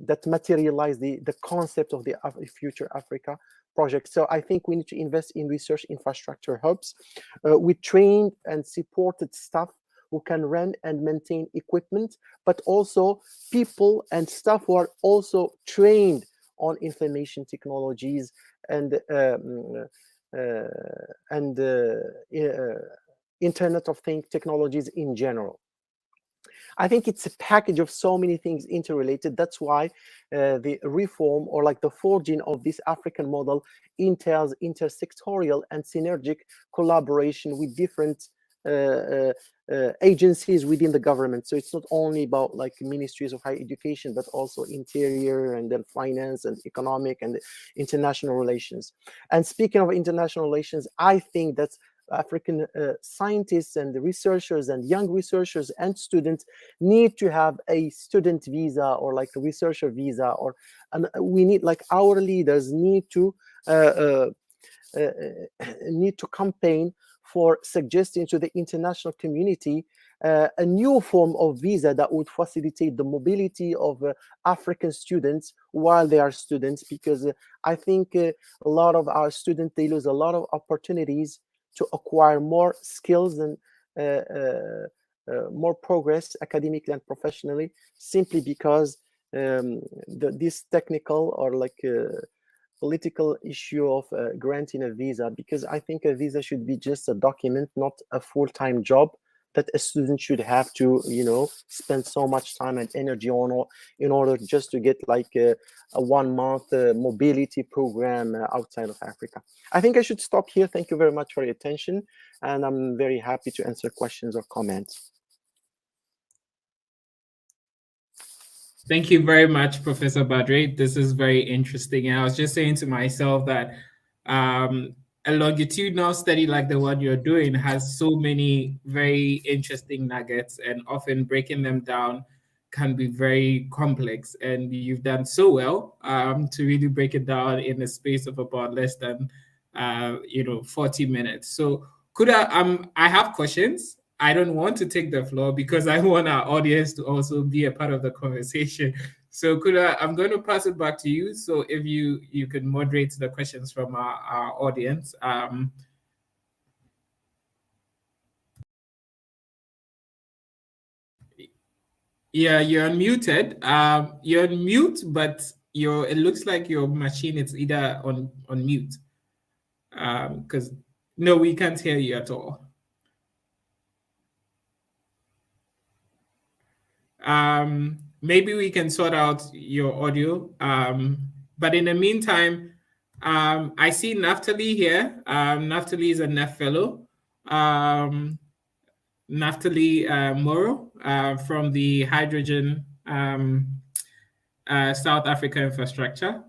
Speaker 3: that materialize the concept of the Future Africa project. So I think we need to invest in research infrastructure hubs with trained and supported staff who can run and maintain equipment, but also people and staff who are also trained on information technologies and Internet of Things technologies in general. I think it's a package of so many things interrelated. That's why the reform or like the forging of this African model entails intersectorial and synergic collaboration with different agencies within the government. So it's not only about like ministries of higher education, but also interior and then finance and economic and international relations. And speaking of international relations, I think that African scientists and researchers and young researchers and students need to have a student visa or like a researcher visa, or and we need like our leaders need to campaign for suggesting to the international community a new form of visa that would facilitate the mobility of African students while they are students, because I think a lot of our students, they lose a lot of opportunities to acquire more skills and more progress academically and professionally, simply because this technical or like political issue of granting a visa, because I think a visa should be just a document, not a full-time job that a student should have to, spend so much time and energy on in order just to get like a 1 month mobility program outside of Africa. I think I should stop here. Thank you very much for your attention, and I'm very happy to answer questions or comments.
Speaker 1: Thank you very much, Professor Badre. This is very interesting. And I was just saying to myself that a longitudinal study like the one you're doing has so many very interesting nuggets, and often breaking them down can be very complex. And you've done so well to really break it down in the space of about less than 40 minutes. So I have questions. I don't want to take the floor because I want our audience to also be a part of the conversation. So I'm going to pass it back to you. So if you could moderate the questions from our audience. Yeah, you're unmuted. You're on mute, but it looks like your machine is either on mute. Because no, we can't hear you at all. Maybe we can sort out your audio. But in the meantime, I see Naftali here. Naftali is a NEF fellow. Naftali Moro from the Hydrogen South Africa Infrastructure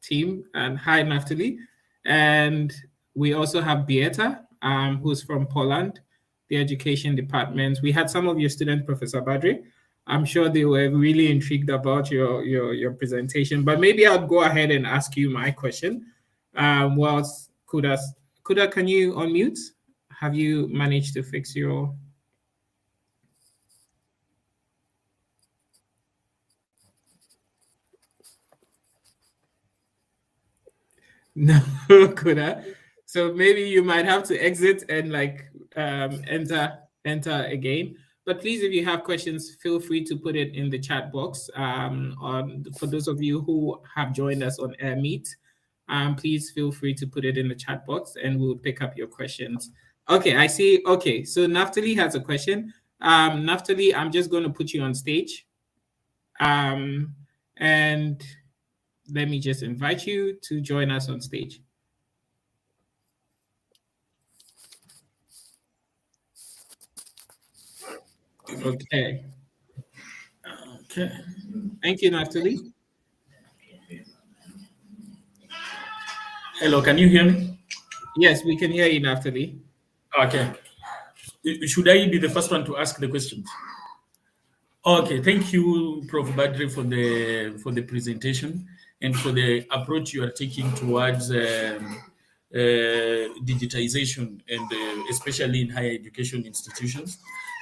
Speaker 1: team. And hi, Naftali. And we also have Beata, who's from Poland, the education department. We had some of your students, Professor Badre. I'm sure they were really intrigued about your presentation, but maybe I'll go ahead and ask you my question. Whilst Kuda, can you unmute? Have you managed to fix your... No, Kuda. So maybe you might have to exit and enter again. But please, if you have questions, feel free to put it in the chat box. For those of you who have joined us on Air Meet, please feel free to put it in the chat box and we'll pick up your questions. Okay, I see. Okay, so Naftali has a question. Naftali, I'm just going to put you on stage. And let me just invite you to join us on stage. Okay.
Speaker 4: Okay.
Speaker 1: Thank you, Naftali.
Speaker 4: Hello, can you hear me?
Speaker 1: Yes, we can hear you, Naftali.
Speaker 4: Okay. Should I be the first one to ask the questions? Okay, thank you, Prof. Badre, for the presentation and for the approach you are taking towards digitization and especially in higher education institutions.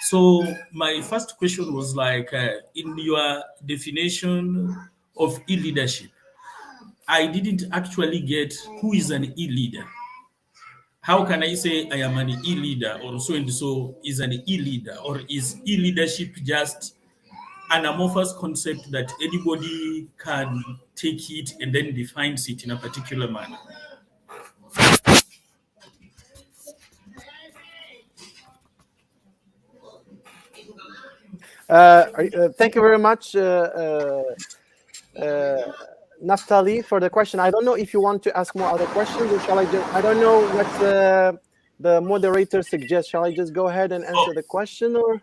Speaker 4: So my first question was in your definition of e-leadership, I didn't actually get who is an e-leader. How can I say I am an e-leader or so and so is an e-leader, or is e-leadership just an amorphous concept that anybody can take it and then defines it in a particular manner?
Speaker 3: Thank you very much, Naftali, for the question. I don't know if you want to ask more other questions, or shall I just, I don't know what the moderator suggests. Shall I just go ahead and answer the question, or?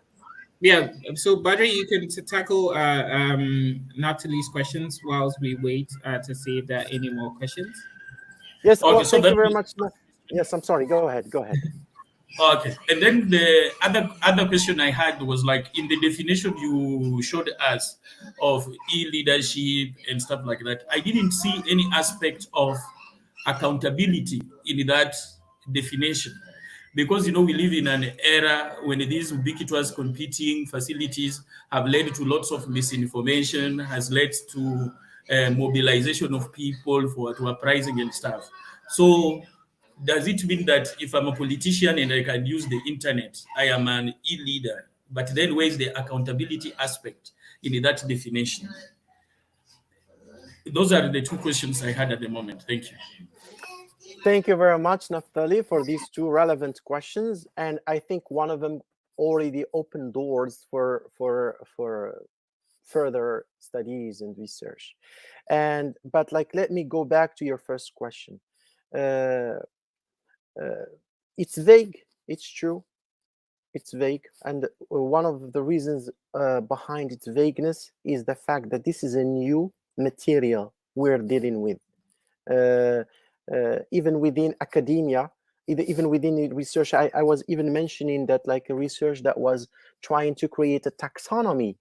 Speaker 1: Yeah, so Badre, you can tackle Naftali's questions whilst we wait to see if there are any more questions.
Speaker 3: Yes, okay, well, so thank you very much. Yes, I'm sorry, go ahead.
Speaker 4: Okay, and then the other question I had was in the definition you showed us of e-leadership and stuff like that, I didn't see any aspect of accountability in that definition, because we live in an era when these ubiquitous competing facilities have led to lots of misinformation, has led to mobilization of people to uprising and stuff. So does it mean that if I'm a politician and I can use the internet, I am an e-leader? But then where is the accountability aspect in that definition? Those are the two questions I had at the moment. Thank you.
Speaker 3: Thank you very much, Naftali, for these two relevant questions. And I think one of them already opened doors for further studies and research. But let me go back to your first question. It's vague. It's true. It's vague, and one of the reasons behind its vagueness is the fact that this is a new material we're dealing with. Even within academia, even within research, I was even mentioning that like a research that was trying to create a taxonomy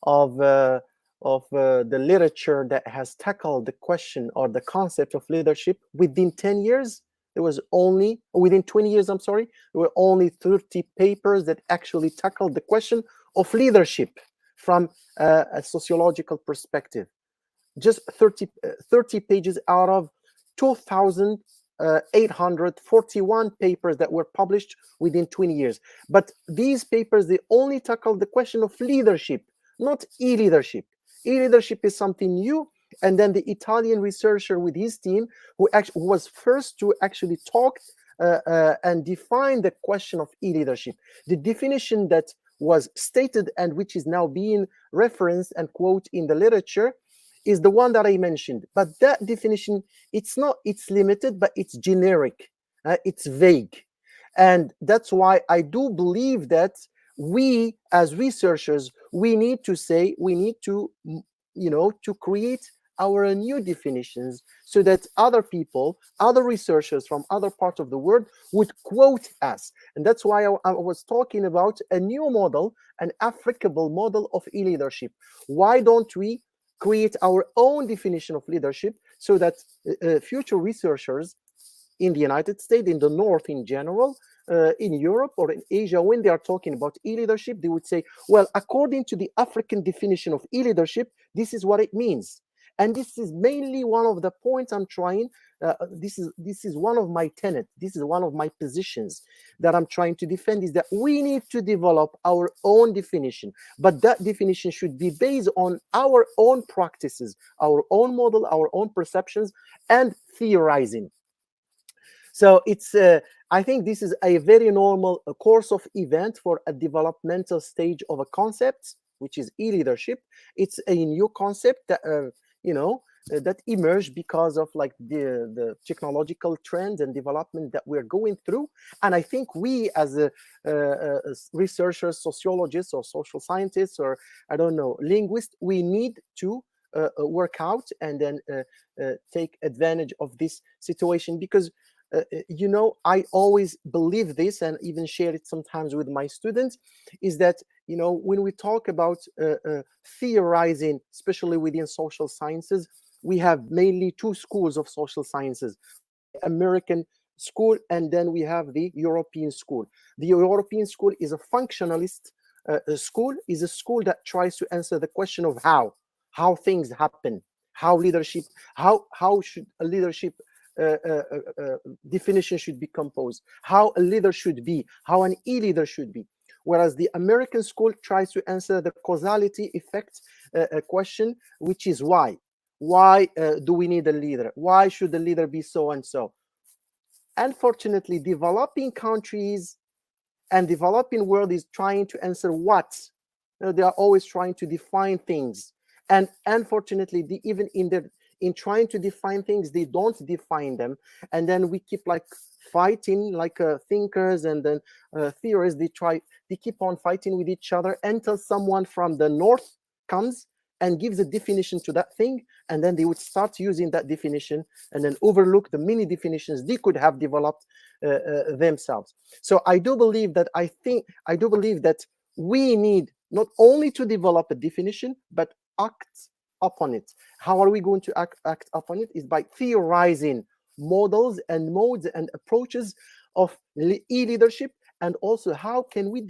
Speaker 3: of the literature that has tackled the question or the concept of leadership. Within 10 years, there was only, within 20 years, I'm sorry, there were only 30 papers that actually tackled the question of leadership from a sociological perspective. Just 30 pages out of 2,841 papers that were published within 20 years. But these papers, they only tackled the question of leadership, not e-leadership. E-leadership is something new. And then the Italian researcher with his team, who was first to actually talk and define the question of e-leadership. The definition that was stated and which is now being referenced and quoted in the literature is the one that I mentioned. But that definition, it's limited, but it's generic. It's vague. And that's why I do believe that we as researchers, we need to create our new definitions so that other people, other researchers from other parts of the world would quote us. And that's why I was talking about a new model, an applicable model of e-leadership. Why don't we create our own definition of leadership so that future researchers in the United States, in the North in general, in Europe or in Asia, when they are talking about e-leadership, they would say, well, according to the African definition of e-leadership, this is what it means. And this is mainly one of the points I'm trying, this is one of my tenets, this is one of my positions that I'm trying to defend, is that we need to develop our own definition. But that definition should be based on our own practices, our own model, our own perceptions, and theorizing. So it's, I think this is a very normal course of event for a developmental stage of a concept, which is e-leadership. It's a new concept that, that emerged because of like the technological trends and development that we're going through. And I think we as researchers, sociologists or social scientists, or I don't know, linguists, we need to work out and then take advantage of this situation, because I always believe this and even share it sometimes with my students, is that, when we talk about theorizing, especially within social sciences, we have mainly two schools of social sciences, American school, and then we have the European school. The European school is a functionalist school, is a school that tries to answer the question of how things happen, how leadership, how should a leadership definition should be composed, how a leader should be, how an e-leader should be. Whereas the American school tries to answer the causality effect question, which is why. Why do we need a leader? Why should the leader be so and so? Unfortunately, developing countries and developing world is trying to answer what. They are always trying to define things. And unfortunately, even in trying to define things, they don't define them, and then we keep like fighting, like thinkers and then theorists. They keep on fighting with each other until someone from the north comes and gives a definition to that thing, and then they would start using that definition and then overlook the many definitions they could have developed themselves. So I do believe that we need not only to develop a definition, but act upon it. How are we going to act upon it? Is by theorizing models and modes and approaches of e-leadership, and also how can we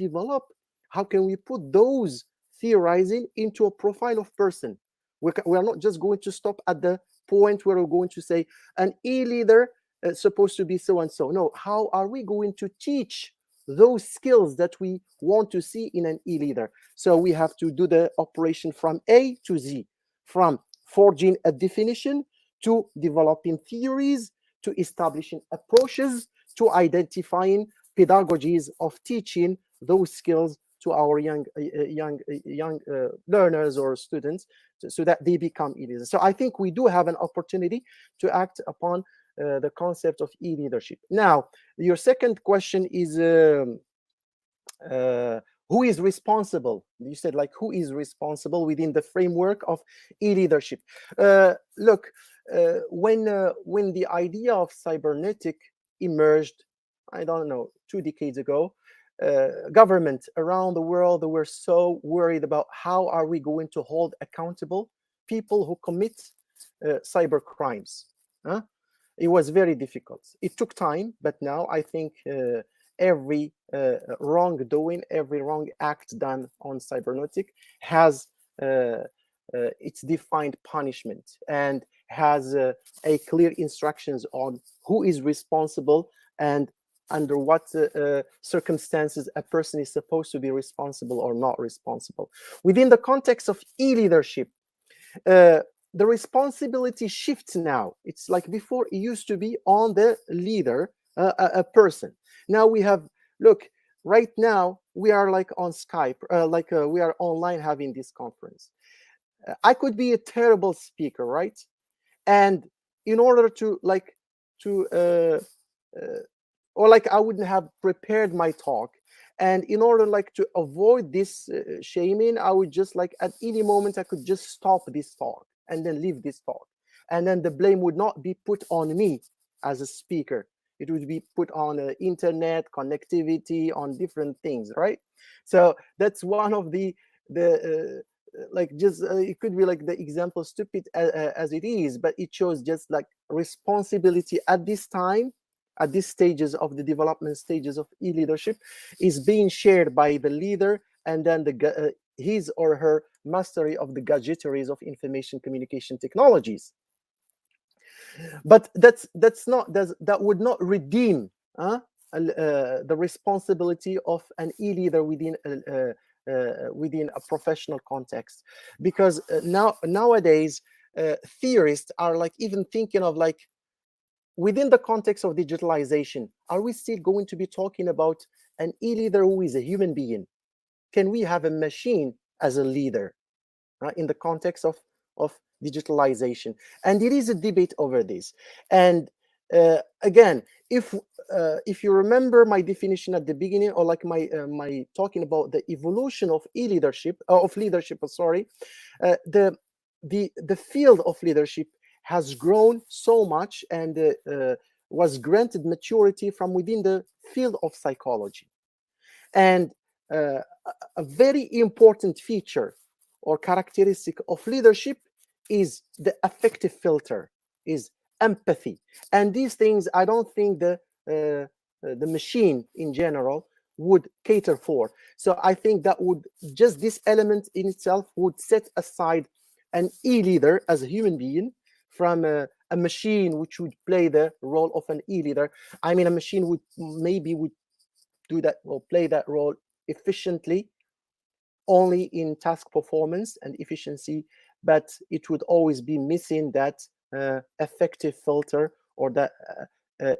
Speaker 3: put those theorizing into a profile of person. We are not just going to stop at the point where we're going to say an e-leader supposed to be so and so. No, how are we going to teach those skills that we want to see in an e-leader? So we have to do the operation from A to Z, from forging a definition to developing theories, to establishing approaches, to identifying pedagogies of teaching those skills to our young learners or students, so that they become e-leaders. So I think we do have an opportunity to act upon the concept of e-leadership. Now, your second question is who is responsible? You said, like, who is responsible within the framework of e-leadership? Look, when the idea of cybernetic emerged, I don't know, 2 decades ago, governments around the world were so worried about how are we going to hold accountable people who commit cyber crimes. It was very difficult. It took time, but now I think every wrongdoing, every wrong act done on cybernetic has its defined punishment and has a clear instructions on who is responsible and under what circumstances a person is supposed to be responsible or not responsible. Within the context of e-leadership, the responsibility shifts now. It's like before, it used to be on the leader, a person. Now we have, look, right now we are like on Skype, we are online having this conference. I could be a terrible speaker, right? And in order to I wouldn't have prepared my talk. And in order to avoid this shaming, I would just at any moment, I could just stop this talk and then leave this talk. And then the blame would not be put on me as a speaker. It would be put on internet, connectivity, on different things, right? So that's one of the it could be the example, stupid as it is, but it shows just responsibility at this time, at these stages of the development stages of e-leadership, is being shared by the leader and then his or her mastery of the gadgetries of information communication technologies. But that would not redeem the responsibility of an e-leader within a professional context, because nowadays theorists are even thinking of within the context of digitalization, are we still going to be talking about an e-leader who is a human being? Can we have a machine as a leader in the context of digitalization? And it is a debate over this. And again, if you remember my definition at the beginning, or my talking about the evolution of leadership, the field of leadership has grown so much and was granted maturity from within the field of psychology. And a very important feature or characteristic of leadership is the affective filter, is empathy. And these things, I don't think the machine in general would cater for. So I think that would just this element in itself would set aside an e-leader as a human being from a machine which would play the role of an e-leader. I mean, a machine would do that or play that role efficiently only in task performance and efficiency, but it would always be missing that affective filter or that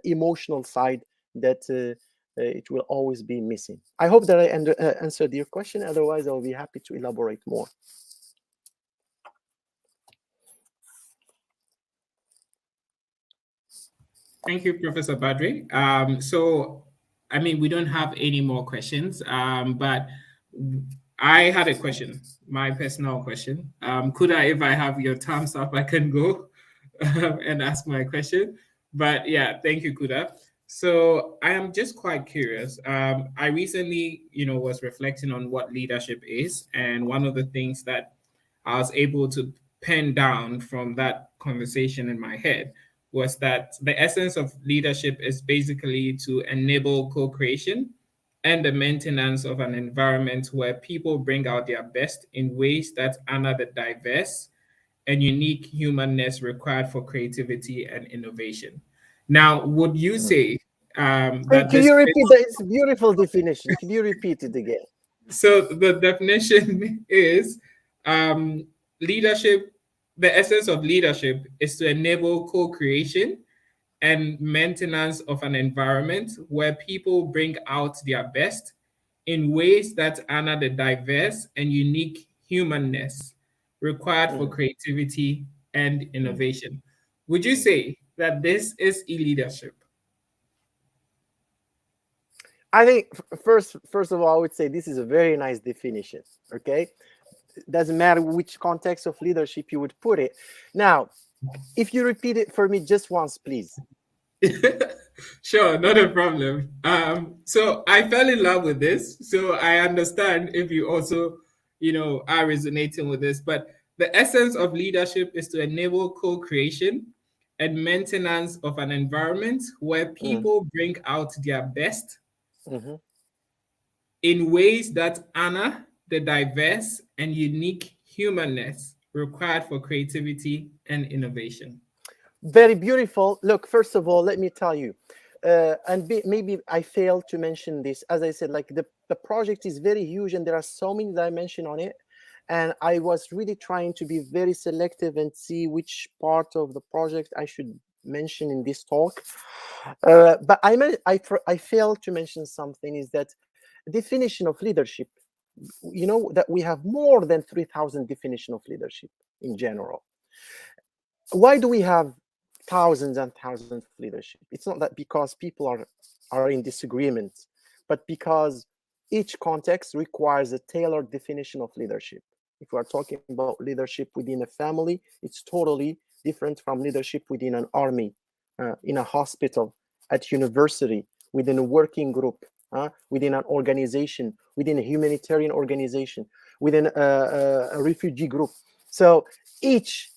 Speaker 3: emotional side that it will always be missing. I hope that I answered your question. Otherwise, I'll be happy to elaborate more.
Speaker 1: Thank you, Professor Badri. So, I mean, we don't have any more questions, but I had a question, my personal question. Could I, if I have your thumbs up, I can go and ask my question. But yeah, thank you, Kuda. So I am just quite curious. I recently, was reflecting on what leadership is, and one of the things that I was able to pen down from that conversation in my head was that the essence of leadership is basically to enable co-creation and the maintenance of an environment where people bring out their best in ways that honor the diverse and unique humanness required for creativity and innovation. Now, would you say that
Speaker 3: Can
Speaker 1: this
Speaker 3: you
Speaker 1: fits?
Speaker 3: repeat that? It's a beautiful definition. Can you repeat it again?
Speaker 1: So the definition is um, leadership. The essence of leadership is to enable co-creation and maintenance of an environment where people bring out their best in ways that honor the diverse and unique humanness required for
Speaker 3: Mm,
Speaker 1: creativity and
Speaker 3: mm,
Speaker 1: innovation. Would you
Speaker 3: mm.
Speaker 1: say that this is e-leadership?
Speaker 3: I think first of all, I would say this is a very nice definition. Okay, doesn't matter which context of leadership you would put it. Now, if you repeat it for me just once, please.
Speaker 1: Sure, not a problem. So I fell in love with this. So I understand if you also, are resonating with this. But the essence of leadership is to enable co-creation and maintenance of an environment where
Speaker 3: Mm,
Speaker 1: people bring out their best
Speaker 3: mhm.
Speaker 1: in ways that honor the diverse and unique humanness required for creativity and innovation.
Speaker 3: Very beautiful. Look, first of all, let me tell you, maybe I failed to mention this. As I said, like the project is very huge and there are so many dimensions on it. And I was really trying to be very selective and see which part of the project I should mention in this talk. But I failed to mention something is that definition of leadership, you know, that we have more than 3,000 definition of leadership in general. Why do we have thousands and thousands of leadership? It's not that because people are in disagreement, but because each context requires a tailored definition of leadership. If we are talking about leadership within a family, it's totally different from leadership within an army, in a hospital, at university, within a working group, within an organization, within a humanitarian organization, within a refugee group. So each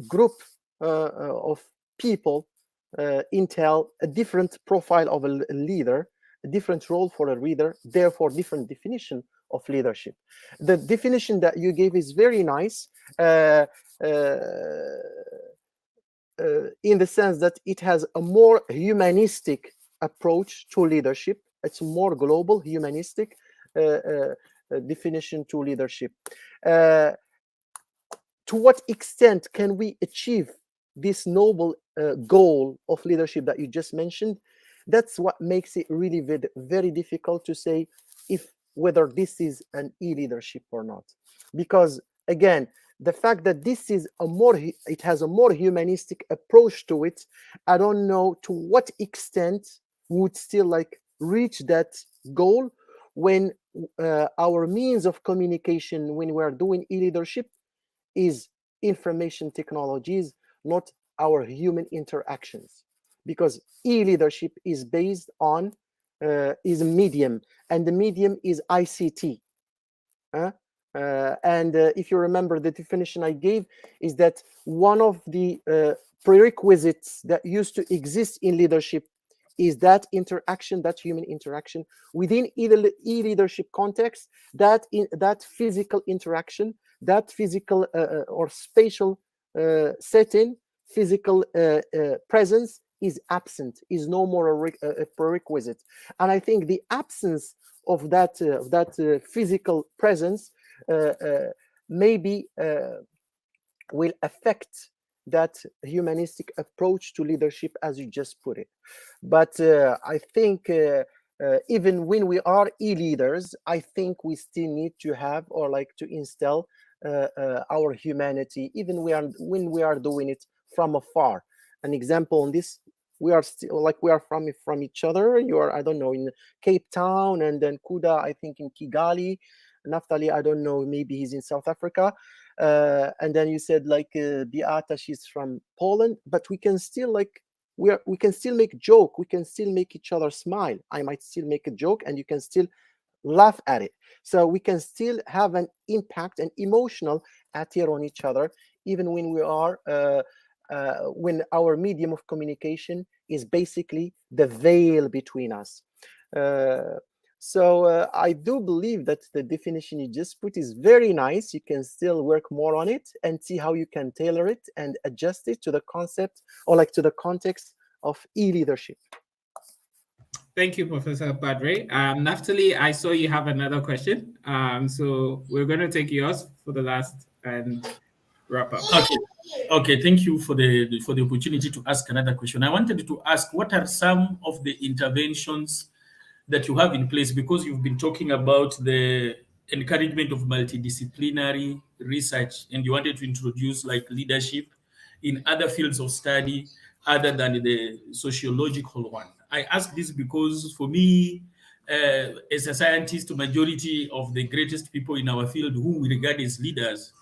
Speaker 3: group of people entail a different profile of a leader, a different role for a leader, therefore different definition of leadership. The definition that you gave is very nice, in the sense that it has a more humanistic approach to leadership. It's more global, humanistic definition to leadership. To what extent can we achieve this noble goal of leadership that you just mentioned? That's what makes it really very, very difficult to say if whether this is an e-leadership or not. Because again, the fact that this is it has a more humanistic approach to it, I don't know to what extent we would still like reach that goal when our means of communication when we are doing e-leadership is information technologies, not our human interactions. Because e-leadership is based on is a medium, and the medium is ICT. If you remember, the definition I gave is that one of the prerequisites that used to exist in leadership is that interaction, that human interaction within e-leadership context, that physical interaction, that physical or spatial setting, physical presence is absent, is no more a prerequisite. And I think the absence of that physical presence maybe will affect that humanistic approach to leadership, as you just put it. But I think even when we are e-leaders, I think we still need to have or like to instill our humanity, even when we are doing it from afar. An example on this: we are still like we are from each other. You are, I don't know, in Cape Town, and then Kuda, I think, in Kigali. Naftali, I don't know, maybe he's in South Africa. And then you said like Beata, she's from Poland, but we can still like we can still make joke, we can still make each other smile. I might still make a joke and you can still laugh at it. So we can still have an impact, an emotional attire on each other, even when we are when our medium of communication is basically the veil between us. So I do believe that the definition you just put is very nice. You can still work more on it and see how you can tailor it and adjust it to the concept or like to the context of e-leadership.
Speaker 1: Thank you, Professor Badre. Naftali, I saw you have another question. So we're going to take yours for the last and wrap up.
Speaker 4: Okay. Thank you for the opportunity to ask another question. I wanted to ask, what are some of the interventions that you have in place, because you've been talking about the encouragement of multidisciplinary research, and you wanted to introduce like leadership in other fields of study other than the sociological one. I ask this because for me, as a scientist, majority of the greatest people in our field who we regard as leaders,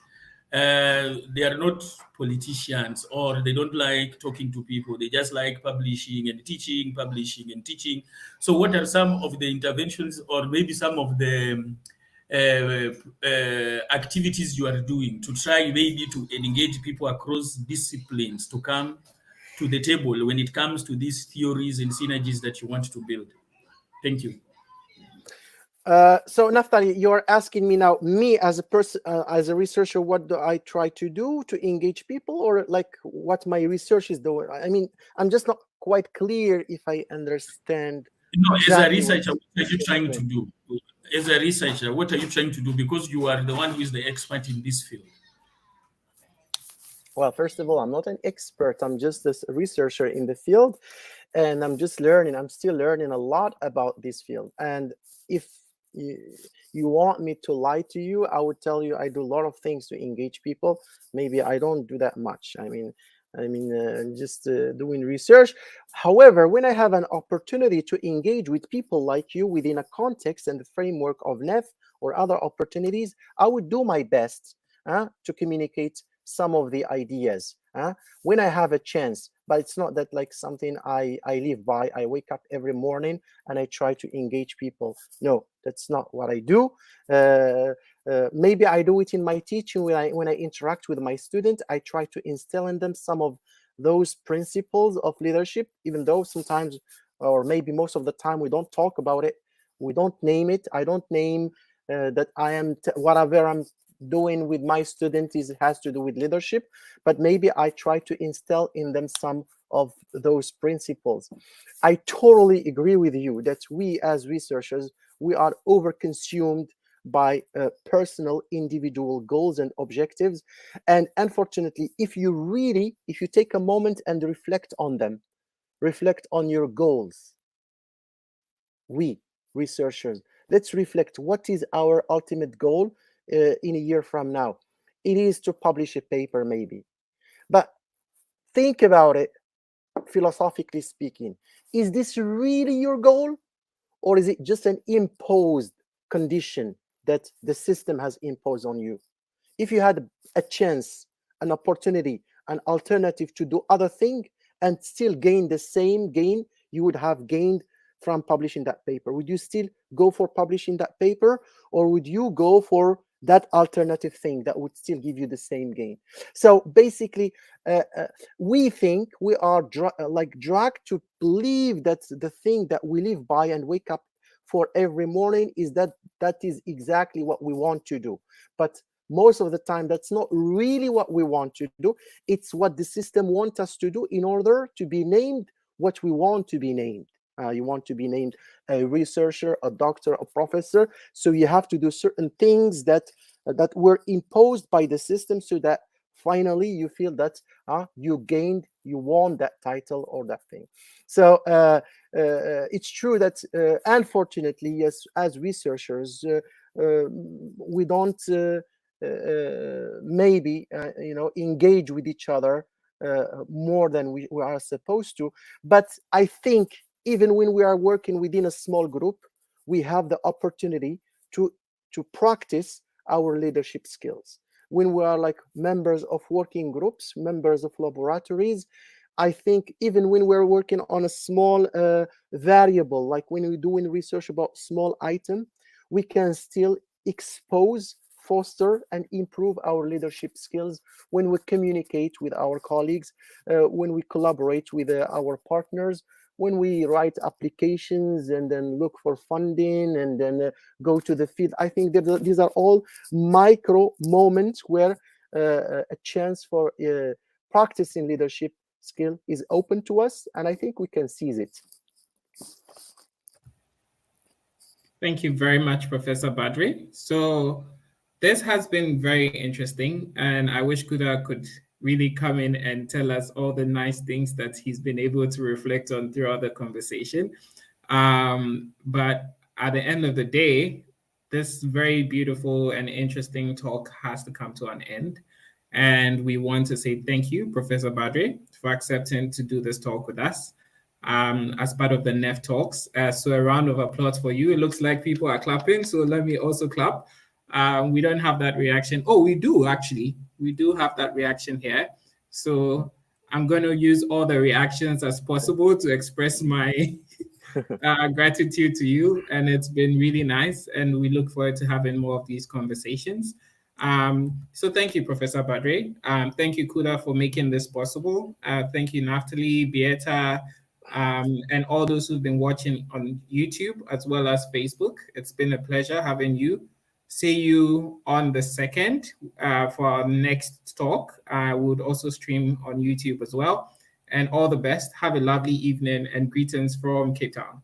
Speaker 4: they are not politicians, or they don't like talking to people. They just like publishing and teaching, publishing and teaching. So what are some of the interventions, or maybe some of the activities you are doing to try maybe to engage people across disciplines to come to the table when it comes to these theories and synergies that you want to build? Thank you.
Speaker 3: So Naftali, you're asking me now, me as a person, as a researcher, what do I try to do to engage people, or like what my research is doing? I mean, I'm just not quite clear if I understand.
Speaker 4: No,
Speaker 3: Exactly
Speaker 4: as a researcher, what are you trying to do? As a researcher, what are you trying to do? Because you are the one who is the expert in this field.
Speaker 3: Well, first of all, I'm not an expert. I'm just a researcher in the field, and I'm just learning. I'm still learning a lot about this field. And if you want me to lie to you, I would tell you I do a lot of things to engage people. Maybe I don't do that much. Just doing research. However, when I have an opportunity to engage with people like you within a context and the framework of NEF or other opportunities, I would do my best to communicate some of the ideas when I have a chance. But it's not that like something I live by. I wake up every morning and I try to engage people. No, that's not what I do. Maybe I do it in my teaching when I interact with my students. I try to instill in them some of those principles of leadership, even though sometimes, or maybe most of the time, we don't talk about it. We don't name it. I don't name that I am whatever I'm doing with my students has to do with leadership, but maybe I try to instill in them some of those principles. I totally agree with you that we as researchers, we are overconsumed by personal individual goals and objectives. And unfortunately, if you take a moment and reflect on them, reflect on your goals, we researchers, let's reflect what is our ultimate goal in a year from now. It is to publish a paper, maybe. But think about it, philosophically speaking. Is this really your goal? Or is it just an imposed condition that the system has imposed on you? If you had a chance, an opportunity, an alternative to do other thing and still gain the same gain you would have gained from publishing that paper, would you still go for publishing that paper, or would you go for that alternative thing that would still give you the same gain? So basically, we think we are dragged to believe that the thing that we live by and wake up for every morning is that is exactly what we want to do. But most of the time, that's not really what we want to do. It's what the system wants us to do in order to be named what we want to be named. You want to be named a researcher, a doctor, a professor. So you have to do certain things that were imposed by the system, so that finally you feel that you won that title or that thing. So it's true that unfortunately, yes, as researchers, we don't maybe engage with each other more than we are supposed to. But I think even when we are working within a small group, we have the opportunity to practice our leadership skills. When we are like members of working groups, members of laboratories, I think even when we're working on a small variable, like when we're doing research about small item, we can still expose, foster, and improve our leadership skills when we communicate with our colleagues, when we collaborate with our partners, when we write applications and then look for funding and then go to the field. I think that these are all micro moments where a chance for practicing leadership skill is open to us, and I think we can seize it.
Speaker 1: Thank you very much, Professor Badri. So this has been very interesting, and I wish Kuda could really come in and tell us all the nice things that he's been able to reflect on throughout the conversation. But at the end of the day, this very beautiful and interesting talk has to come to an end. And we want to say thank you, Professor Badri, for accepting to do this talk with us as part of the NEF Talks. So a round of applause for you. It looks like people are clapping, so let me also clap. We don't have that reaction. Oh, we do, actually. We do have that reaction here. So I'm going to use all the reactions as possible to express my gratitude to you. And it's been really nice. And we look forward to having more of these conversations. So thank you, Professor Badre. Thank you, Kuda, for making this possible. Thank you, Naftali, Beata, and all those who've been watching on YouTube as well as Facebook. It's been a pleasure having you. See you on the 2nd for our next talk. I would also stream on YouTube as well. And all the best. Have a lovely evening and greetings from Cape Town.